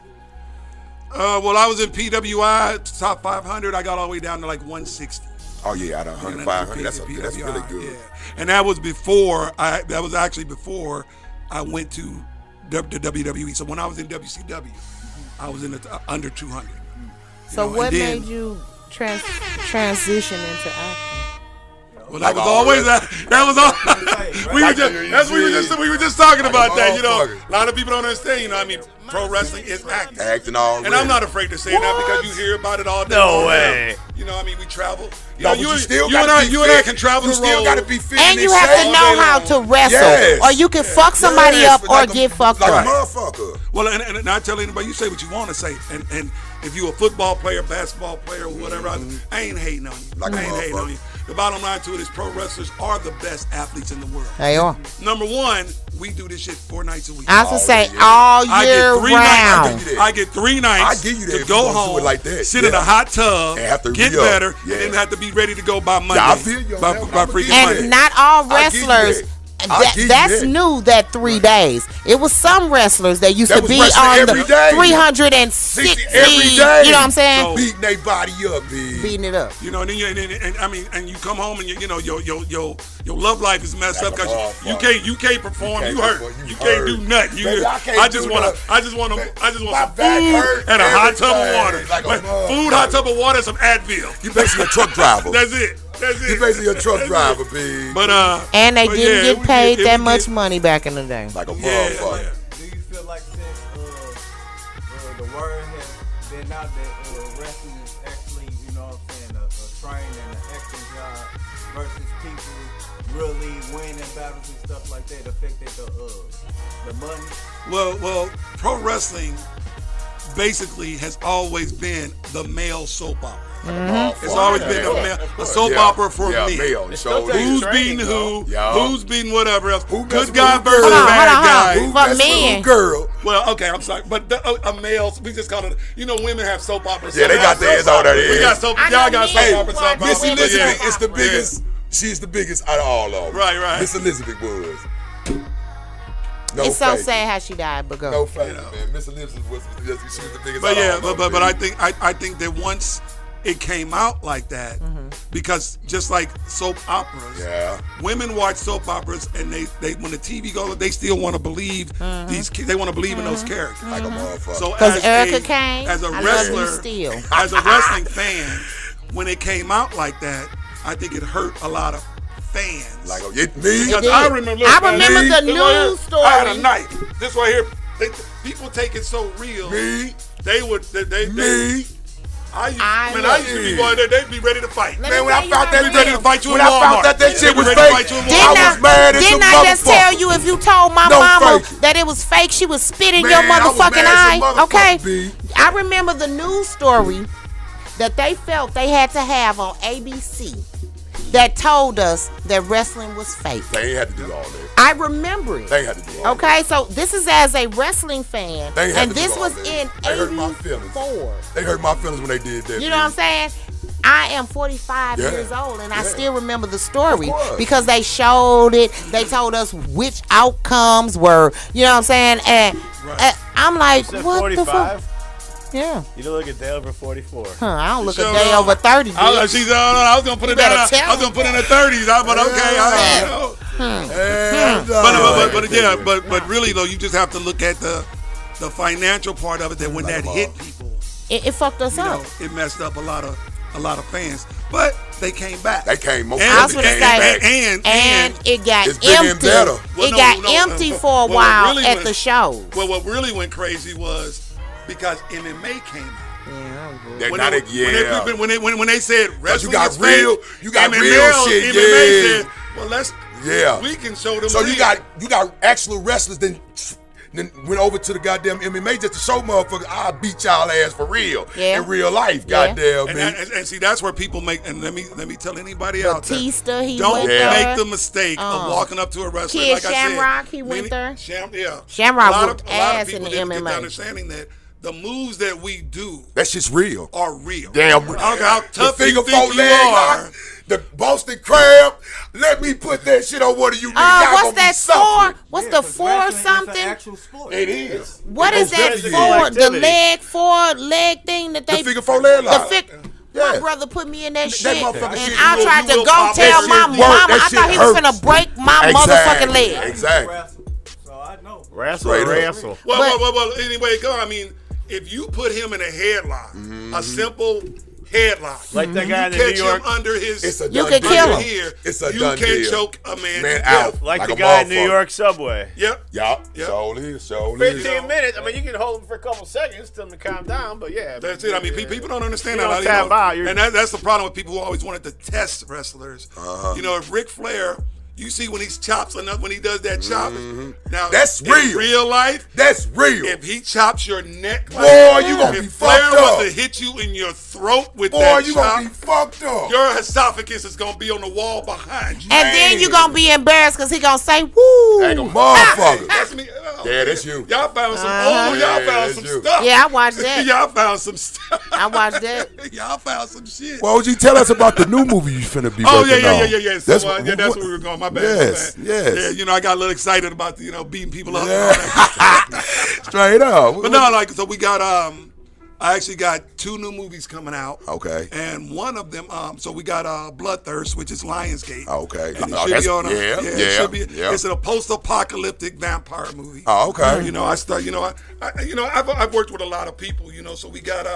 Well, I was in PWI top 500. I got all the way down to like 160. Oh yeah, out of 100, 500. That's really good. Yeah. And that was before that was actually before I went to the WWE. So when I was in WCW, I was in the under 200. So what made you transition into acting? Well, that was always that. That was all. We were just talking about that. You know, a lot of people don't understand. You know, I mean, pro wrestling is acting. Acting all. And I'm not afraid to say that because you hear about it all day. No way. You know, I mean, we travel. You and I can travel. You still got to be fit. And you have to know how to wrestle, or you can fuck somebody up or get fucked up. Like a motherfucker. Well, and not tell anybody. You say what you want to say, and if you're a football player, basketball player, or whatever, I ain't hating on you. I ain't hating on you. The bottom line to it is pro wrestlers are the best athletes in the world. They are. Number one, we do this shit 4 nights a week. I was going to say all year round. I get 3 nights to go home, sit in a hot tub, get better, and then have to be ready to go by Monday. Yeah, I feel you. By freaking Monday. And not all wrestlers. That's new, that 3 days. It was some wrestlers that used to be on the 360 every day. You know what I'm saying? So, beating their body up, big. Beating it up. You know, and you come home and your love life is messed up because you can't perform. You hurt. You can't do nothing. I just want some food and a hot tub of water. Food, hot tub of water, and some Advil. You basically a truck driver. That's it. You're basically a truck driver, big. And they didn't get paid that much money back in the day. Like a motherfucker. Do you feel like since the word has been out that wrestling is actually, you know what I'm saying, a train and an acting job versus people really winning battles and stuff like that affected the money? Well, pro wrestling basically has always been the male soap opera. Mm-hmm. It's always been a soap opera for me. Who's beating who? Who's beating whatever else? Good guy versus bad guy. For men. Girl. Well, okay, I'm sorry, but a male, we just call it. You know, women have soap operas. Yeah, they got theirs on there. We got soap. Y'all got soap operas. Miss Elizabeth is the biggest. She's the biggest out of all of them. Right. Miss Elizabeth was. It's so sad how she died, but go. No faking, man. Miss Elizabeth was she was the biggest. But I think that once it came out like that, because just like soap operas, women watch soap operas and they when the TV goes, they still want to believe these kids. They want to believe in those characters. Like a motherfucker. So as Erica Kane, as a wrestler, as a wrestling fan, when it came out like that, I think it hurt a lot of fans. Like me? Because I remember the news story. I had a knife. This right here. People take it so real. Me? They would. Me? I used to be going there, they'd be ready to fight. Man, when I found that ready to fight you in Walmart. When I found that shit was fake, I was mad as a motherfucker. Didn't I just tell you if you told my mama that it was fake, she would spit in your motherfucking eye? Okay. I remember the news story that they felt they had to have on ABC that told us that wrestling was fake. They ain't had to do all that. I remember it. They had to do all that. Okay, so this is as a wrestling fan, and this was in '84. They hurt my feelings when they did that. You know what I'm saying? I am 45 years old, and I still remember the story because they showed it. They told us which outcomes were, you know what I'm saying? And I'm like, what 45? The fuck? Yeah. You don't look a day over 44. I don't look a day over 30. I was gonna put it down. I was gonna put it in the 30s. But okay. But really though, you just have to look at the financial part of it. That when that hit people, it fucked us up. It messed up a lot of fans. But they came back. They came more. I was gonna say, and it got empty. It got empty for a while at the show. Well, what really went crazy was because MMA came out. When they said wrestling, you got real shit. MMA said, well, we can show them. So you got actual wrestlers then went over to the goddamn MMA just to show motherfuckers I'll beat y'all ass for real in real life. Goddamn, and see that's where people make. And let me tell anybody out there, don't make the mistake of walking up to a wrestler. Kid like Shamrock, I said, he went there. Shamrock whooped ass in the MMA. Get understanding that the moves that we do, that shit's real. Are real. Damn, how tough the you think you are. The Boston Crab. Let me put that shit on one of you. What's that for? What's the for something? It's an actual sport. It is. What is that for? The leg thing that they. The figure four leg lock. My brother put me in that shit, and I tried to go tell my mama. I thought he was finna break my motherfucking leg. Exactly. So I know. Wrestle. Well, anyway, I mean, if you put him in a headlock, a simple headlock, like that guy in New York, under his, you can kill him. It's a you done can deal. choke a man out, like the guy in New York subway. Yep. Surely. 15 minutes. I mean, you can hold him for a couple seconds, tell him to calm down. But that's it. I mean, people don't understand that. And that's the problem with people who always wanted to test wrestlers. You know, if Ric Flair. You see when he chops enough, when he does that chop. Now that's real. In real life, that's real. If he chops your neck, boy, you gonna be fucked up. If Flair was to hit you in your throat with that chop, you gonna be fucked up. Your esophagus is gonna be on the wall behind you, and then you gonna be embarrassed because he gonna say, "Woo, motherfucker." That's me. Yeah, that's you. Y'all found some. Y'all found some stuff. Yeah, I watched that. Y'all found some stuff. I watched that. Y'all found some shit. Well, would you tell us about the new movie you finna be working on? Yeah. So, that's where we were going. My bad. Yes. Yeah, you know, I got a little excited about beating people up. Straight up. But no, so we got I actually got 2 new movies coming out. Okay. And one of them, so we got Bloodthirst, which is Lionsgate. Okay. And it should be on it should be. It's a post-apocalyptic vampire movie. Oh, okay. You know, I've worked with a lot of people. You know, so we got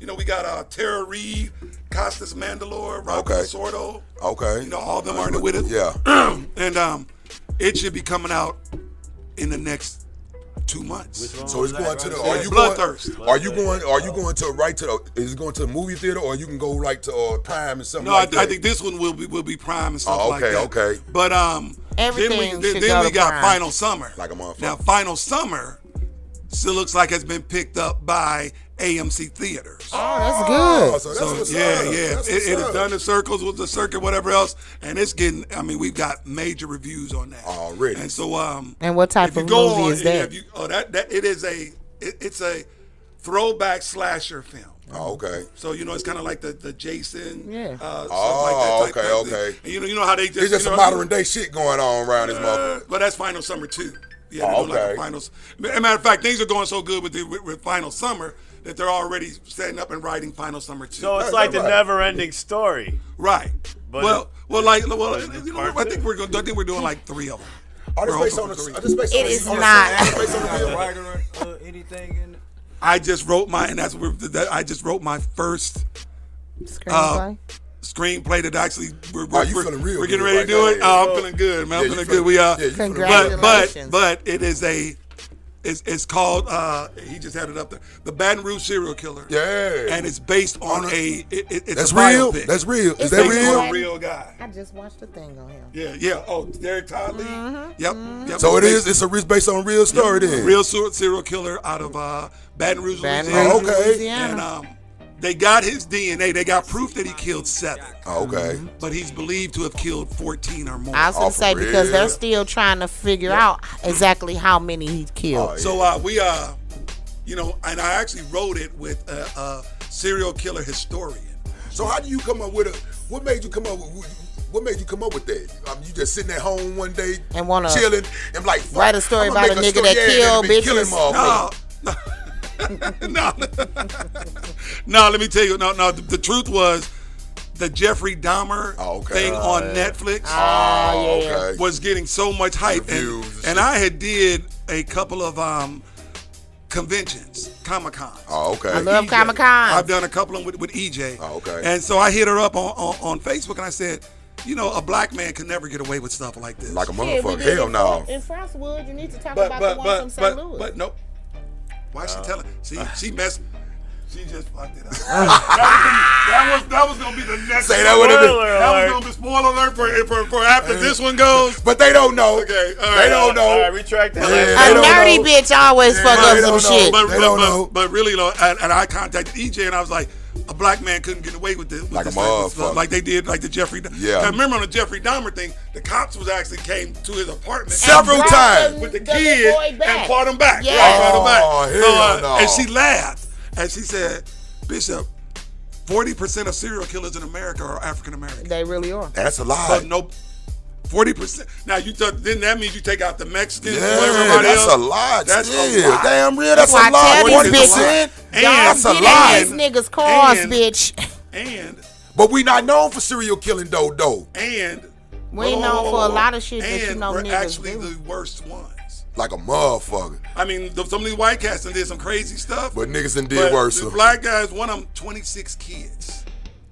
we got Tara Reid, Costas Mandylor, Robert Sordo. Okay. You know, all of them are with it. Yeah. And it should be coming out in the next 2 months. So it's going to the. Are you Bloodthirst. Are you going to right to the? Is it going to the movie theater or you can go right to Prime and something? No, like that? I think this one will be Prime and stuff like that. Okay. But everything then we got Final Summer. Like a motherfucker. Now Final Summer still looks like it's been picked up by AMC Theaters. Oh, that's good. It has done the circles with the circuit, whatever else, and it's getting. I mean, we've got major reviews on that already. And so, and what type of movie is that? It's a throwback slasher film. Oh, okay. So it's kind of like the Jason, stuff like that. Okay. And you know how they just there's just some modern day shit going on around this motherfucker. But that's Final Summer 2. Yeah, like finals. As a matter of fact, things are going so good with Final Summer that they're already setting up and writing Final Summer 2. So it's like the never-ending story, right? But I think we're doing like 3 of them. Are they based on it is not. Anything in it? I just wrote mine. I just wrote my first screenplay that actually we're getting ready to do it. Oh, I'm feeling good, man. I'm feeling good. Congratulations. But it is it's called he just had it up there, The Baton Rouge Serial Killer. Yeah. And it's based on it's that's a real. biopic. That's real. Is that based real? on a real guy. I just watched the thing on him. Yeah. Oh, Derek Todd Lee. Yep. So it's based on a real story then. Real serial killer out of Baton Rouge, Louisiana. Okay. And They got his DNA. They got proof that he killed 7. Oh, okay. But he's believed to have killed 14 or more. I was going to say, because they're still trying to figure out exactly how many he killed. Oh, yeah. So we, you know, and I actually wrote it with a serial killer historian. So how do you come up with what made you come up with that? You just sitting at home one day and want to chilling and like write a story about a nigga that killed bitches? No, let me tell you. No. The truth was the Jeffrey Dahmer thing on Netflix was getting so much hype, and I had did a couple of conventions, Comic-Cons. Oh, okay. I love Comic-Cons. I've done a couple of them with EJ. Oh, okay. And so I hit her up on Facebook, and I said, you know, a black man can never get away with stuff like this. Like a motherfucker. Hell no. In Frostwood, you need to talk about the one from St. Louis. But nope. Why is she telling? See, she messed. She just fucked it up. that was gonna be the next. Say that would have been. That was gonna be spoiler alert for after this one goes. But they don't know. Okay, all right. They don't know. All right, retract that. A nerdy bitch always fuck up some shit. They don't know. But really, and I contacted EJ and I was like, a black man couldn't get away with this. Like a motherfucker. Like they did, like the Jeffrey. Yeah. Now, remember on the Jeffrey Dahmer thing, the cops was actually came to his apartment several times with the kid and brought him back. Yeah. Oh, hell no. And she laughed and she said, Bishop, 40% of serial killers in America are African American. They really are. That's a lie. But no, 40%. Now then that means you take out the Mexicans. Yeah, everybody that's else. a lot. That's still. a lot. Damn real. That's Why a lot. 40%. That's a lot. lot. These niggas cars, bitch. But we not known for serial killing though. And we ain't known for a lot of shit that you know we're niggas actually do. the worst ones. Like a motherfucker. I mean, some of these white cats done did some crazy stuff. But niggas done did worse. The black guys, one of them, 26 kids.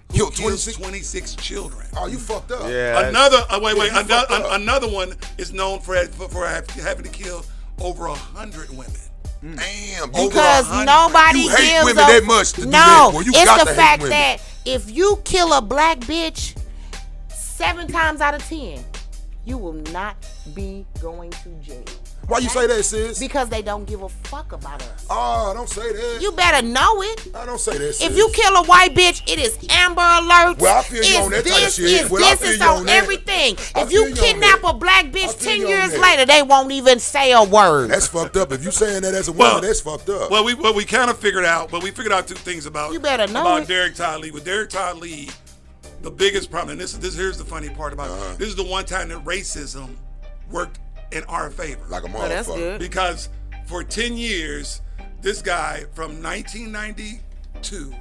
Killed 26 children. Oh, you fucked up. Yeah. Another one is known for having to kill over 100 women. Damn. Because nobody you hate gives women that much to do no, that. Well, you it's got the to fact hate that if you kill a black bitch 7 times out of 10, you will not be going to jail. Why you say that, sis? Because they don't give a fuck about us. Oh, don't say that. You better know it. I don't say that, sis. If you kill a white bitch, it is Amber Alerts. Well, I feel you on that type of shit. It's on everything. If you kidnap a black bitch 10 years later, they won't even say a word. That's fucked up. If you saying that as a woman, that's fucked up. Well, we kind of figured out, but we figured out 2 things about you better know about it. Derek Todd Lee. With Derek Todd Lee, the biggest problem, and here's the funny part about it. This is the one time that racism worked in our favor. Like a motherfucker. Oh, that's good. Because for 10 years, this guy from 1992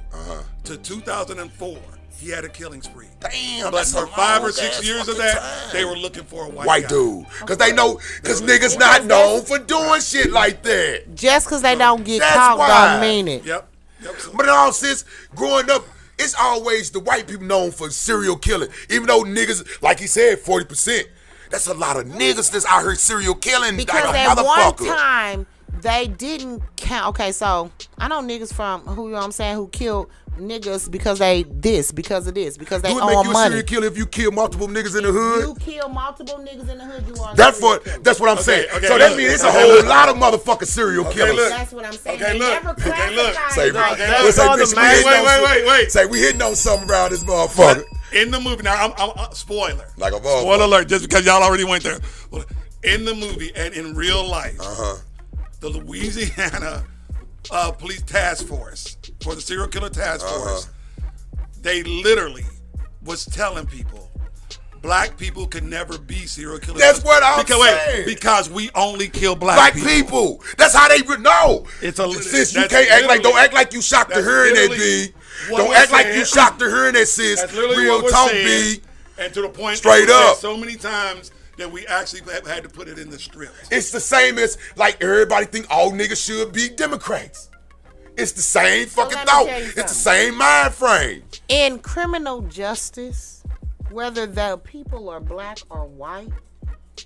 to 2004, he had a killing spree. Damn, but for 5 or 6 years of that, they were looking for a white dude. Because they know, because niggas not known for doing shit like that. Just because they don't get caught don't mean it. Yep. But in all sense, growing up, it's always the white people known for serial killing. Even though niggas, like he said, 40%. That's a lot of niggas that's out here serial killing. Because like at one time, they didn't count. Okay, so I know niggas from who, you know what I'm saying, who killed niggas because they because of this, because they own money. Do it make you a serial killer if you kill multiple niggas in the hood? You kill multiple niggas in the hood, you are that's what I'm saying. Okay, so that means it's a whole lot of motherfucking serial killers. That's what I'm saying. Okay, they look. never Say, wait. Say we hitting on something around this motherfucker. In the movie, now I'm spoiler. Like a motherfucker. Spoiler alert, just because y'all already went there. In the movie and in real life, the Louisiana police task force, for the serial killer task force, they literally was telling people, black people can never be serial killers. That's what I'm saying. Because we only kill black people. That's how they know. Sis, you can't act like, don't act like you shocked to hearing that, B. Don't act like you shocked to hearing that, sis. That's literally real what we're talk, saying. B. And to the point straight up. So many times that we actually have had to put it in the script. It's the same as, like, everybody think all niggas should be Democrats. It's the same fucking thought. It's the same mind frame. In criminal justice, whether the people are black or white,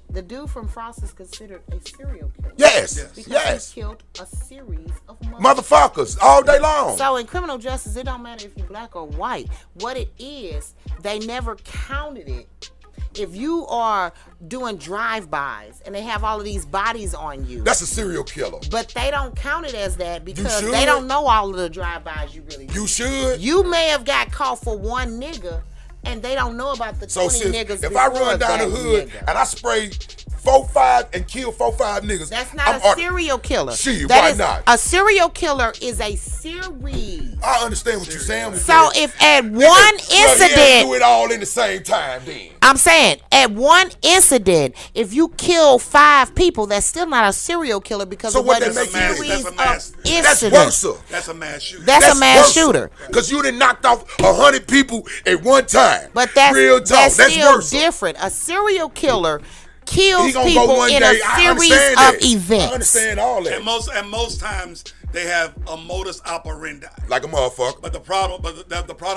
the dude from Frost is considered a serial killer. Yes. Because he killed a series of motherfuckers all day long. So in criminal justice, it don't matter if you're black or white. What it is, they never counted it if you are doing drive-bys and they have all of these bodies on you, that's a serial killer. But they don't count it as that because they don't know all of the drive-bys you really do. You should. You may have got caught for one nigga and they don't know about the 20 niggas. If I run down the hood and I spray 4-5 and kill 4-5 niggas, that's not a serial killer. Why not? A serial killer is a series. I understand what you're saying. So if at one incident, do it all in the same time, then I'm saying at one incident, if you kill 5 people, that's still not a serial killer because it wasn't a series of incidents. That's worse. That's a mass shooter. That's a mass shooter. Because you done knocked off 100 people at one time. But that's real talk. That's still worse. different. A serial killer kills people in a series of events. I understand all that. And most times they have a modus operandi, like a motherfucker. But the problem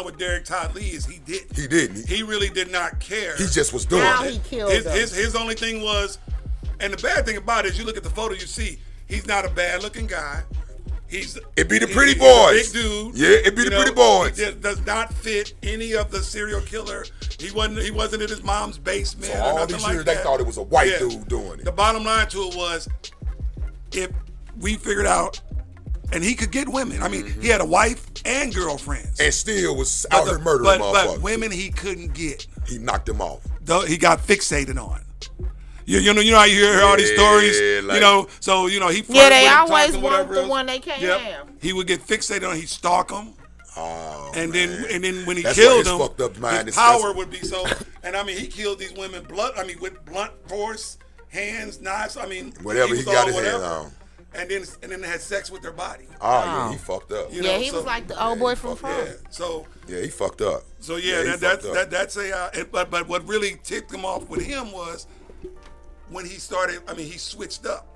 with Derek Todd Lee is he didn't. He didn't. He really did not care. He just was doing it. He killed his only thing was, and the bad thing about it is, you look at the photo, you see he's not a bad looking guy. It be the pretty boys. Big dude. Yeah, it be the pretty boys. He just does not fit any of the serial killer. He wasn't in his mom's basement. So all these years they thought it was a white dude doing it. The bottom line to it was, if we figured out, and he could get women. I mean, he had a wife and girlfriends, and still was out here murdering motherfuckers. But women he couldn't get. He knocked them off. He got fixated on. You know how you hear all these stories, he they always want the one they can't have. He would get fixated on. He'd stalk them, and then when he that's killed them, his power would be so. And I mean, he killed these women with blunt force, hands, knives. I mean, whatever he got his hand on. And then they had sex with their body. Oh, yeah, he fucked up. He was like the old boy from Prom. Yeah, he fucked up. So that's a. But what really tipped him off with him was, when he started, he switched up.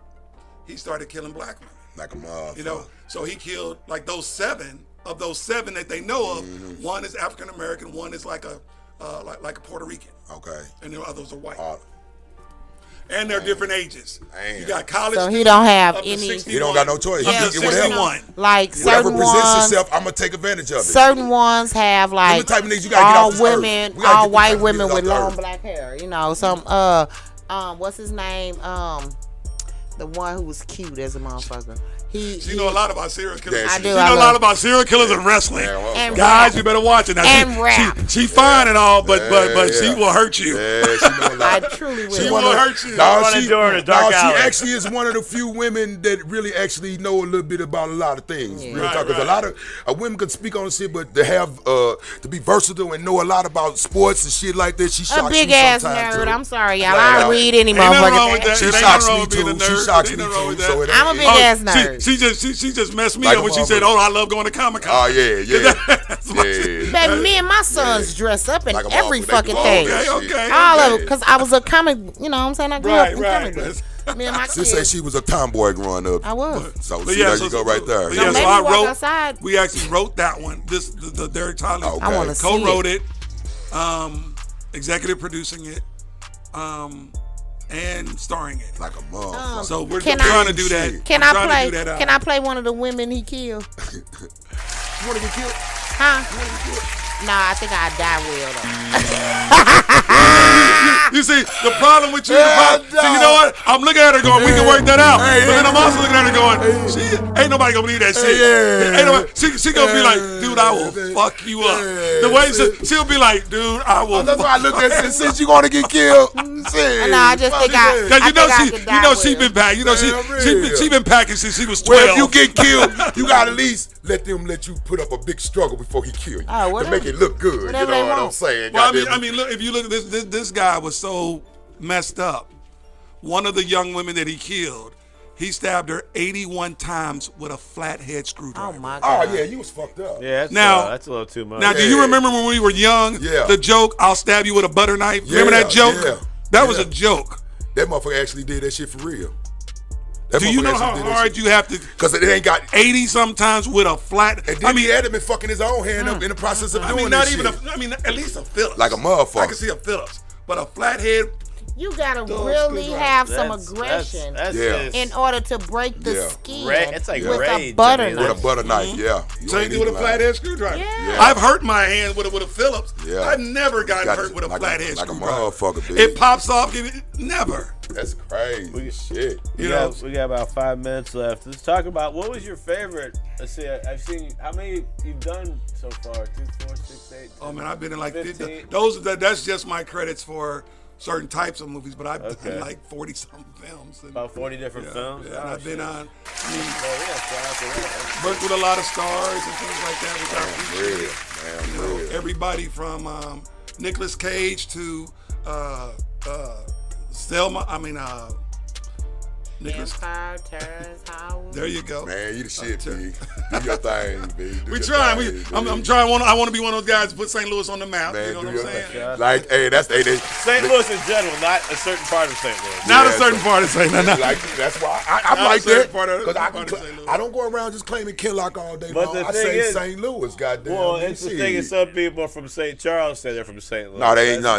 He started killing black women. Like a motherfucker. So he killed like those 7 that they know of. One is African American, one is like a Puerto Rican. Okay. And the others are white. And they're different ages. You got college. So he don't have any. He don't got no choice. Yeah, 61. Like whatever certain presents ones, itself, I'm gonna take advantage of it. Certain ones have like type of niggas you gotta get all off this women, earth. all white women with long black hair. Some what's his name? The one who was cute as a motherfucker. You know a lot about serial killers. I do. You know a lot about serial killers and wrestling. And guys, rap. you better watch it. Now, and rap. She fine and all, but she will hurt you. Yeah, she know a lot. I truly will. She will hurt you. She actually is one of the few women that really actually know a little bit about a lot of things. Yeah. Real talk, because a lot of women can speak on shit, but to have to be versatile and know a lot about sports and shit like that, she shocks me a big ass sometimes, nerd. too. I'm sorry, y'all. I read any motherfucker. She shocks me too. She shocks me too. So I'm a big ass nerd. She just messed me up when she said, "Oh, I love going to Comic-Con." Oh yeah. Baby, me and my sons dress up in like every fucking thing. Okay. All of it, because I was a comic. You know what I'm saying? I grew up in comic books. Me and my She kids. said she was a tomboy growing up. I was. So there you go, right there. Yeah, maybe I walk wrote. Outside. We actually wrote that one. The Derek Todd Lee. Okay. I want to see Co-wrote it. Executive producing it. And starring it. Like a motherfucker. So we're trying to do that. Can I play one of the women he killed? You want to get killed? Huh? Nah, I think I'd die well though. You see, the problem with you, see, you know what? I'm looking at her going, we can work that out. But then I'm also looking at her going, ain't nobody gonna believe that shit. Ain't nobody, she gonna be like, dude, I will fuck you up. The way she'll be like, dude, I will. That's why I looked at it since you gonna get killed. No, I just think she been packing. You know, she been packing since she was 12. Well, if you get killed, you gotta at least let you put up a big struggle before he kill you to make it look good. You know what I'm saying? Well, I mean, look, if you look at this guy was so messed up. One of the young women that he killed, he stabbed her 81 times with a flathead screwdriver. Oh my God. Oh yeah, you was fucked up. Yeah, that's a little too much. Now, do you remember when we were young? Yeah. The joke, "I'll stab you with a butter knife." Remember that joke? Yeah. That was a joke. That motherfucker actually did that shit for real. Do you know how hard you have to? Because it ain't got 80 sometimes with a flat. And then he had been fucking his own hand up in the process of doing not this even. shit. At least a Phillips. Like a motherfucker. I can see a Phillips, but a flathead. You gotta really have some aggression in order to break the skin. It's like with a butter knife. With a butter knife, Same thing with a flathead screwdriver. Yeah. I've hurt my hand with a Phillips. Yeah. I've never gotten hurt with a flathead screwdriver. Like a motherfucker, bitch. It pops off. Never. That's crazy. Shit. We got about 5 minutes left. Let's talk about what was your favorite. Let's see. I've seen how many you've done so far. 2, 4, 6, 8. 10, Oh man, I've been in like 15. 50. That's just my credits for certain types of movies, but I've done like 40-something films. About 40 different films. Yeah, and I've been on. I Worked with a lot of stars and things like that, which I appreciate. Everybody from Nicolas Cage to Selma. Nicholas. There you go. Man, you the shit, B. Do your thing, B. We trying. I'm trying. I want to be one of those guys to put St. Louis on the map. Man, you know what I'm saying? Like, hey, that's St. Louis in general, not a certain part of St. Louis. Not a certain part of St. Louis. Like, that's why I'm like that. Because I don't go around just claiming Kinlock all day long. I say St. Louis, goddamn. Well, it's the thing is some people from St. Charles say they're from St. Louis. No, they ain't. No.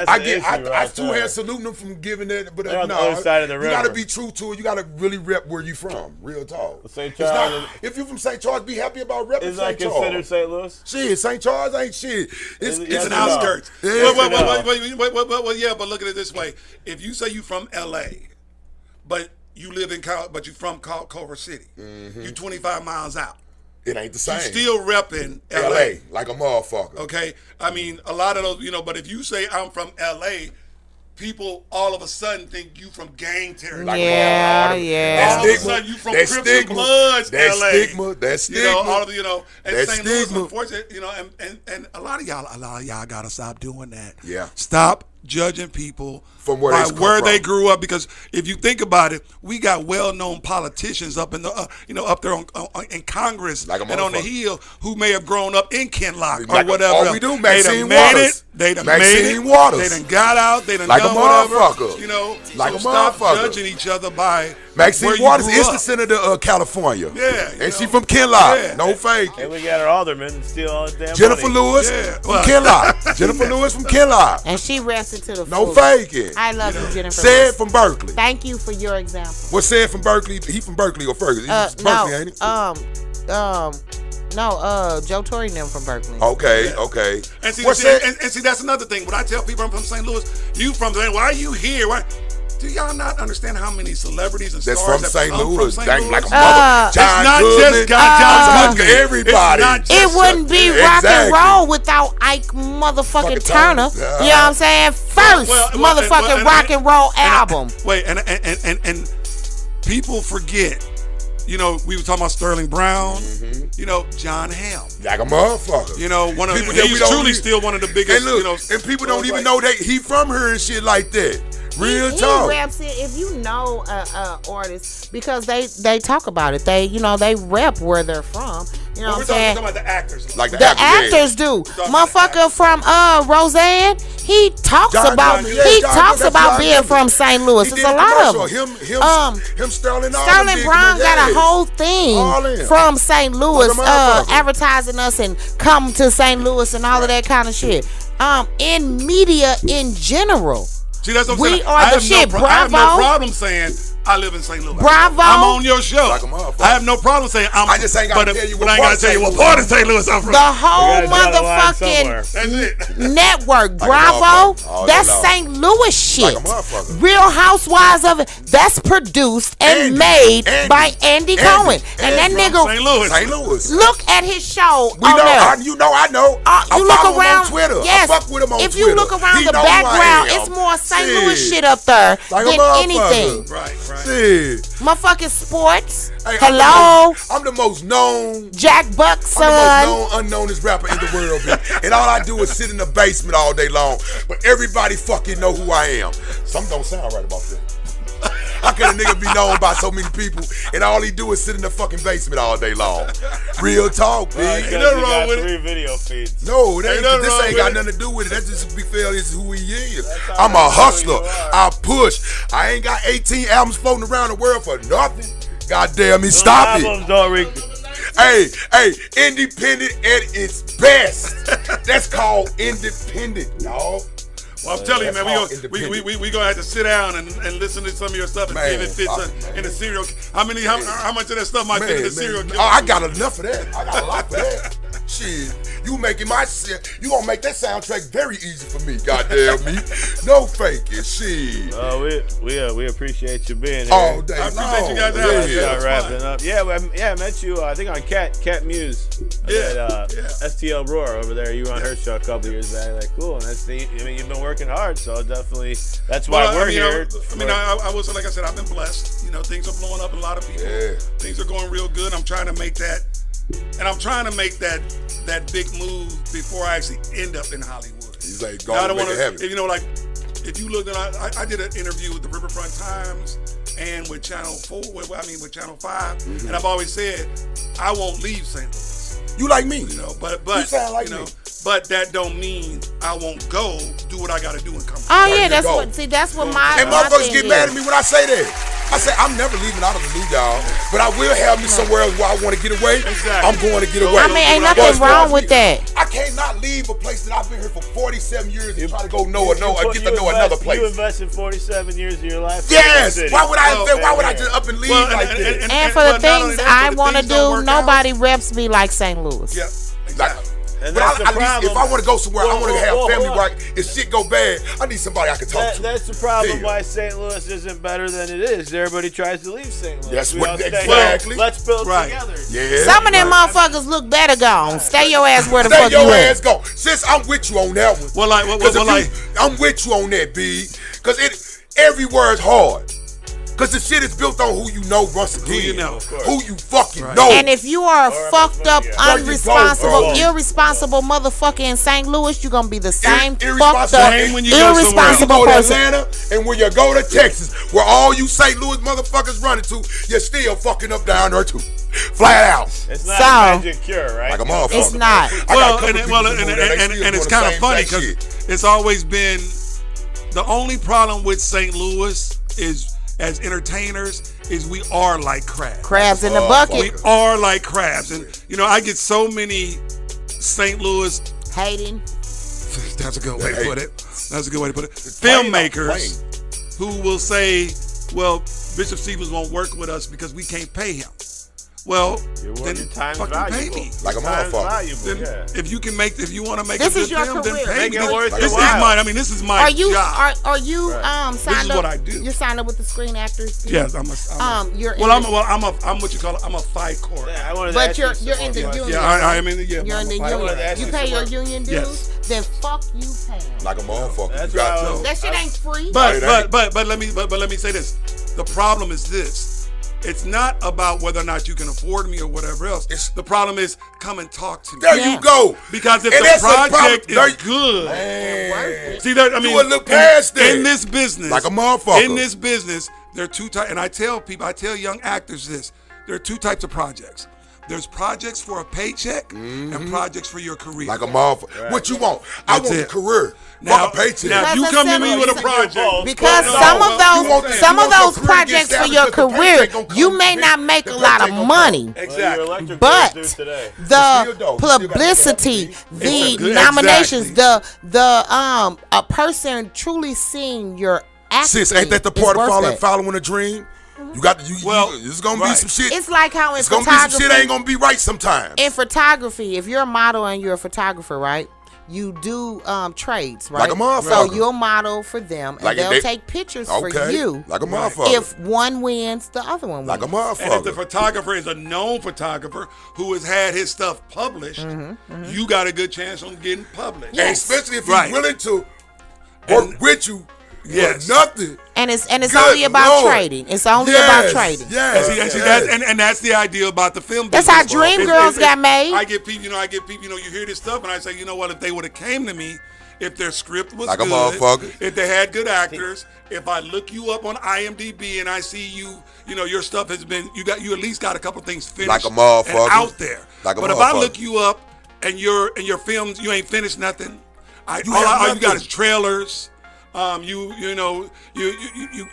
I two hands salute them from giving that, but on the other side of the river. You gotta be true to it. You gotta really rep where you from. Real talk. St. Charles. If you're from St. Charles, be happy about repping Is St. that Charles. considered St. Louis? Shit, St. Charles ain't shit. It's an outskirts. Yeah. Well, yeah, but look at it this way. If you say you from L.A., but you live in but you from Culver City, you 25 miles out. It ain't the same. You still repping L.A. like a motherfucker. Okay? I mean, a lot of those, but if you say I'm from L.A., people all of a sudden think you from gang territory. Like all of a sudden you from Crips and Bloods, LA. That stigma. All of and St. Louis, stigma. unfortunately, and a lot of y'all gotta stop doing that. Yeah. Stop judging people from where they grew up, because if you think about it, we got well-known politicians up in the up there in Congress like and on the Hill who may have grown up in Kinlock like or whatever. All we do, Maxine Waters. They done Maxine made it. Waters. They done got out. They done like done a whatever. motherfucker. Like so a stop motherfucker. judging each other by Maxine where Waters you is grew the up. senator of California. Yeah, and she from Kinlock. Yeah. No fake. And we got our alderman still all his damn Jennifer money. Lewis from Kinlock. Jennifer Lewis from Kinlock. And she rested to the no full. faking. I love you, Jennifer. Said from Berkeley. Thank you for your example. What's said from Berkeley? He from Berkeley or Ferguson? He's from Berkeley, ain't he? Joe Torre and them from Berkeley. Okay. And see, that's another thing. When I tell people I'm from St. Louis, you from St. Louis, why are you here? Why? Do y'all not understand how many celebrities and that's stars from St. Louis? From St. Dang, Louis? like a mother. It's not just John Goodman. Everybody. It wouldn't be rock and roll without Ike motherfucking Turner. You know what I'm saying? First motherfucking rock and roll album. And people forget. We were talking about Sterling Brown. John Hamm. Like a motherfucker. One of he's truly still one of the biggest. And look, and people don't even know that he from her and shit like that. Real talk. He raps it. If you know artists, because they talk about it. They rep where they're from. You know what I'm saying? We're talking about the actors. Like the actors do. Motherfucker from Roseanne, he talks about being from St. Louis. It's a lot of them. Him Sterling Brown got a whole thing from St. Louis advertising us and come to St. Louis and all of that kind of shit. In media in general. See, that's what I'm we saying. are the shit. Bravo. I have no problem saying I live in St. Louis. Bravo. I'm on your show. Like a motherfucker. I have no problem saying I'm. I just ain't got to tell you what part of St. Louis I'm from. The whole motherfucking network. Bravo. That's St. Louis shit. Like a motherfucker. Real Housewives of it. That's produced and made by Andy Cohen. And that nigga. St. Louis. Look at his show. I know. You look around on Twitter. Yes. I fuck with him on if Twitter. You look around the background, it's more St. Louis shit up there than anything. Right. Shit. Motherfucking sports. Hey, Hello. I'm the most known. Jack Buck's son. I'm the most known, unknownest rapper in the world, bitch. And all I do is sit in the basement all day long. But everybody fucking know who I am. Something don't sound right about that. How can a nigga be known by so many people and all he do is sit in the fucking basement all day long? Real talk, man. Ain't nothing wrong with 3 video feeds. No, this ain't got nothing to do with it. That's just big fail. This is who he is. I'm a hustler. I push. I ain't got 18 albums floating around the world for nothing. Goddamn me, stop it. Hey, independent at its best. That's called independent, dog. Well, I'm telling you, man, we gonna have to sit down and listen to some of your stuff and see if it fits in a serial. How much of that stuff might fit in a serial killer? I got enough of that. I got a lot for that. Shit, you gonna make that soundtrack very easy for me. Goddamn me, no faking shit. We appreciate you being here. All day. I appreciate you guys having me. Wrapping up. Yeah, I met you. I think on Cat Muse. STL Roar over there. You were on her show a couple years back. Like, cool. And you've been working hard, so definitely that's why we're here. I was, like I said, I've been blessed. You know, things are blowing up in a lot of people. Yeah. Things are going real good. I'm trying to make that, and I'm trying to make that big move before I actually end up in Hollywood. He's like, God, make it happen. You know, like if you look at, I did an interview with the Riverfront Times and with Channel 4. With Channel 5, and I've always said I won't leave St. Louis. You like me, you know, but you sound like me. But that don't mean I won't go do what I got to do and come. Oh yeah, that's what my. And motherfuckers get mad at me when I say that. I say I'm never leaving out of the loop, y'all. But I will have me somewhere else where I want to get away. Exactly. I'm going to get away. I mean, ain't nothing wrong with that. I cannot leave a place that I've been here for 47 years and try to go get to know another place. You invested 47 years of your life. Yes. Why would I just up and leave like this? And for the things I want to do, nobody reps me like St. Louis. Yeah, exactly. And that's the problem. If I want to go somewhere, I want to have family where if shit go bad, I need somebody I can talk to. That's the problem why St. Louis isn't better than it is. Everybody tries to leave St. Louis. That's what exactly. Let's build together. Yeah. Some of them motherfuckers look better gone. Stay your ass where the fuck you at. Stay your ass gone. Since I'm with you on that one. I'm with you on that, B. Because every word's hard. Because the shit is built on who you know once again. Who you know. Who you fucking know. And if you are a fucked up, irresponsible motherfucker in St. Louis, you're going to be the same fucked up, irresponsible person. Atlanta, and when you go to Texas, where all you St. Louis motherfuckers running to, you're still fucking up down there too. Flat out. It's not a magic cure, right? Like a motherfucker. It's not. And it's kind of funny because it's always been the only problem with St. Louis is, as entertainers, is we are like crabs. Crabs in the bucket. We are like crabs. And, you know, I get so many St. Louis... hating. That's a good way to put it. Filmmakers who will say, well, Bishop Stevens won't work with us because we can't pay him. Well, then fucking pay me. Like a motherfucker. If you want to make this a is good your film, career. then pay me. This is my are you, job. Are you signed this is up? what I do. You're signed up with the Screen Actors? Yes, I'm what you call it. I'm a FICOR. But you're in the union. Yeah, I am in the union. You're in the union. You pay your union dues? Yes. Then fuck you paying. Like a motherfucker. That shit ain't free. But let me say this. The problem is this. It's not about whether or not you can afford me or whatever else. The problem is come and talk to me. There you go. Because if the project is good, see that I mean, you would look past that. In this business, like a motherfucker. In this business, there are two types, and I tell young actors this: there are two types of projects. There's projects for a paycheck and projects for your career. Like a motherfucker. Right. What you want? I want a career. Now, a paycheck. Now, you come to me with a project. Because some of those projects for your career, you may not make a lot of money. Exactly. But the publicity, the nominations, a person truly seeing your acting. Sis, ain't that the part of following a dream? You got this is gonna be some shit. It's like how in it's photography, gonna be some shit ain't gonna be right sometimes. In photography, if you're a model and you're a photographer, right? You do trades, right? Like a motherfucker. So you'll model for them, and they'll take pictures for you. Like a motherfucker. If one wins, the other one wins. Like a motherfucker. And if the photographer is a known photographer who has had his stuff published, you got a good chance on getting published. Yes. And especially if he's willing to work with you. Yes. Nothing. And it's only about trading. It's only about trading. And that's the idea about the film business. That's how Dreamgirls got made. I get people, you hear this stuff and I say, you know what, if they would have came to me, if their script was like good, a motherfucker, if they had good actors, if I look you up on IMDb and I see you your stuff has been, you at least got a couple things finished like a motherfucker and out there. Like a but if I look you up and your films, you ain't finished nothing. All you got is trailers.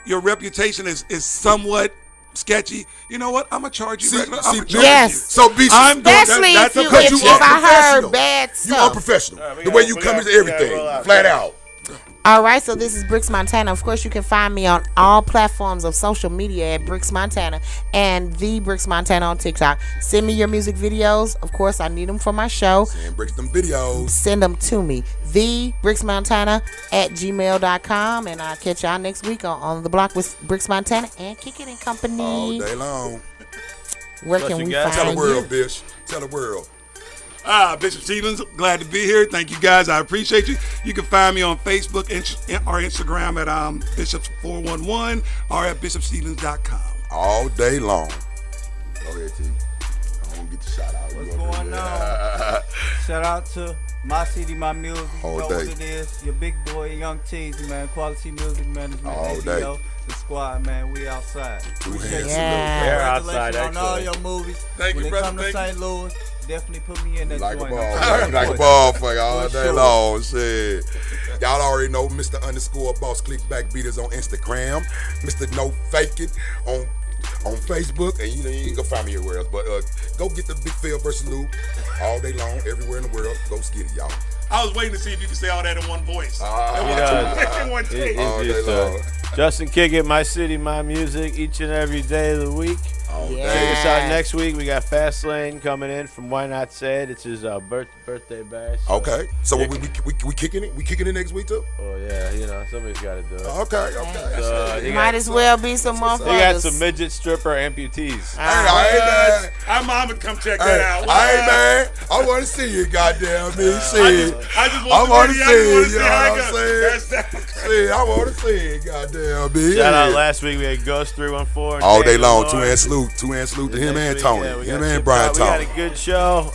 Your reputation is somewhat sketchy. You know what? I'm gonna charge you. Yes. So be especially if I heard bad stuff. You unprofessional. The way you come into everything, flat out. All right, so this is Bricks Montana. Of course, you can find me on all platforms of social media at Bricks Montana and the Bricks Montana on TikTok. Send me your music videos. Of course, I need them for my show. Send Bricks them videos. Send them to me. thebricksmontana@gmail.com. And I'll catch y'all next week on The Block with Bricks Montana and Kick It and Company. All day long. Where can we find you? Tell the world, bitch. Tell the world. Bishop Stevens, glad to be here. Thank you guys. I appreciate you. You can find me on Facebook or Instagram at Bishop411 or at BishopStevens.com. All day long. Go ahead, T. I want to get the shout out. What's going on? Shout out to My City, My Music. All know day. what it is. Your big boy, Young Teasy, man. Quality Music Management. All ADO, day. The squad, man. We outside. Appreciate Yeah. They're outside, Congratulations on all actually. your movies. Thank when you, they brother. come to Thank St. Louis, definitely put me in that Like a joint. ball, I'm like a pushing. ball for all For day sure. long. Shit. Y'all already know Mr. _Boss Clickback Beaters on Instagram, Mr. No Faking on Facebook, and you can go find me everywhere else. But go get the Big Phil versus Lou all day long, everywhere in the world. Go get it, y'all. I was waiting to see if you could say all that in one voice. He does. In one take. All day long. Justin Kick It, My City, My Music, each and every day of the week. All Yeah. day. Check us out next week. We got Fastlane coming in from Why Not Say It. It's his birthday bash. So- Okay. So we kicking it? We kicking it next week too? Oh, yeah, somebody's got to do it. Okay. He Might as well be some motherfuckers. He got some midget stripper amputees. Hey, Our mom would come check that out. man. I want to see you, goddamn me. Shit. I just I want want to to see see it. it. You know how what it I'm goes. saying? Shit, I want to see it, goddamn me. Shout out last week. We had Ghost 314. All day Daniel long. Lawrence. Two-hand salute to him Next and week, Tony. yeah, we Him got and Chip Brian Out. We got Tony. a good show.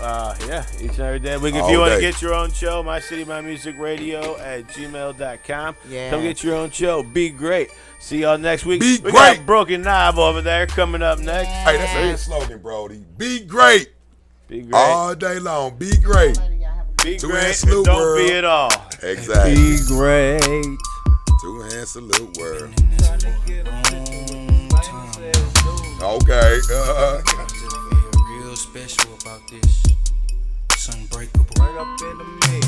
Each and every day. If All you want to day. get your own show, My City, My Music Radio at gmail.com. Yeah. Come get your own show. Be great. See y'all next week. Be we great. got Broken Knob over there coming up next. Hey, that's a good slogan, Brody. Be great. Be great. All day long. Be great. Be Two great. hand salute, And don't world. be at all. Exactly. Be great. Two-hand salute world. Trying to get a Okay. Real special about this. It's unbreakable. right up in the mix.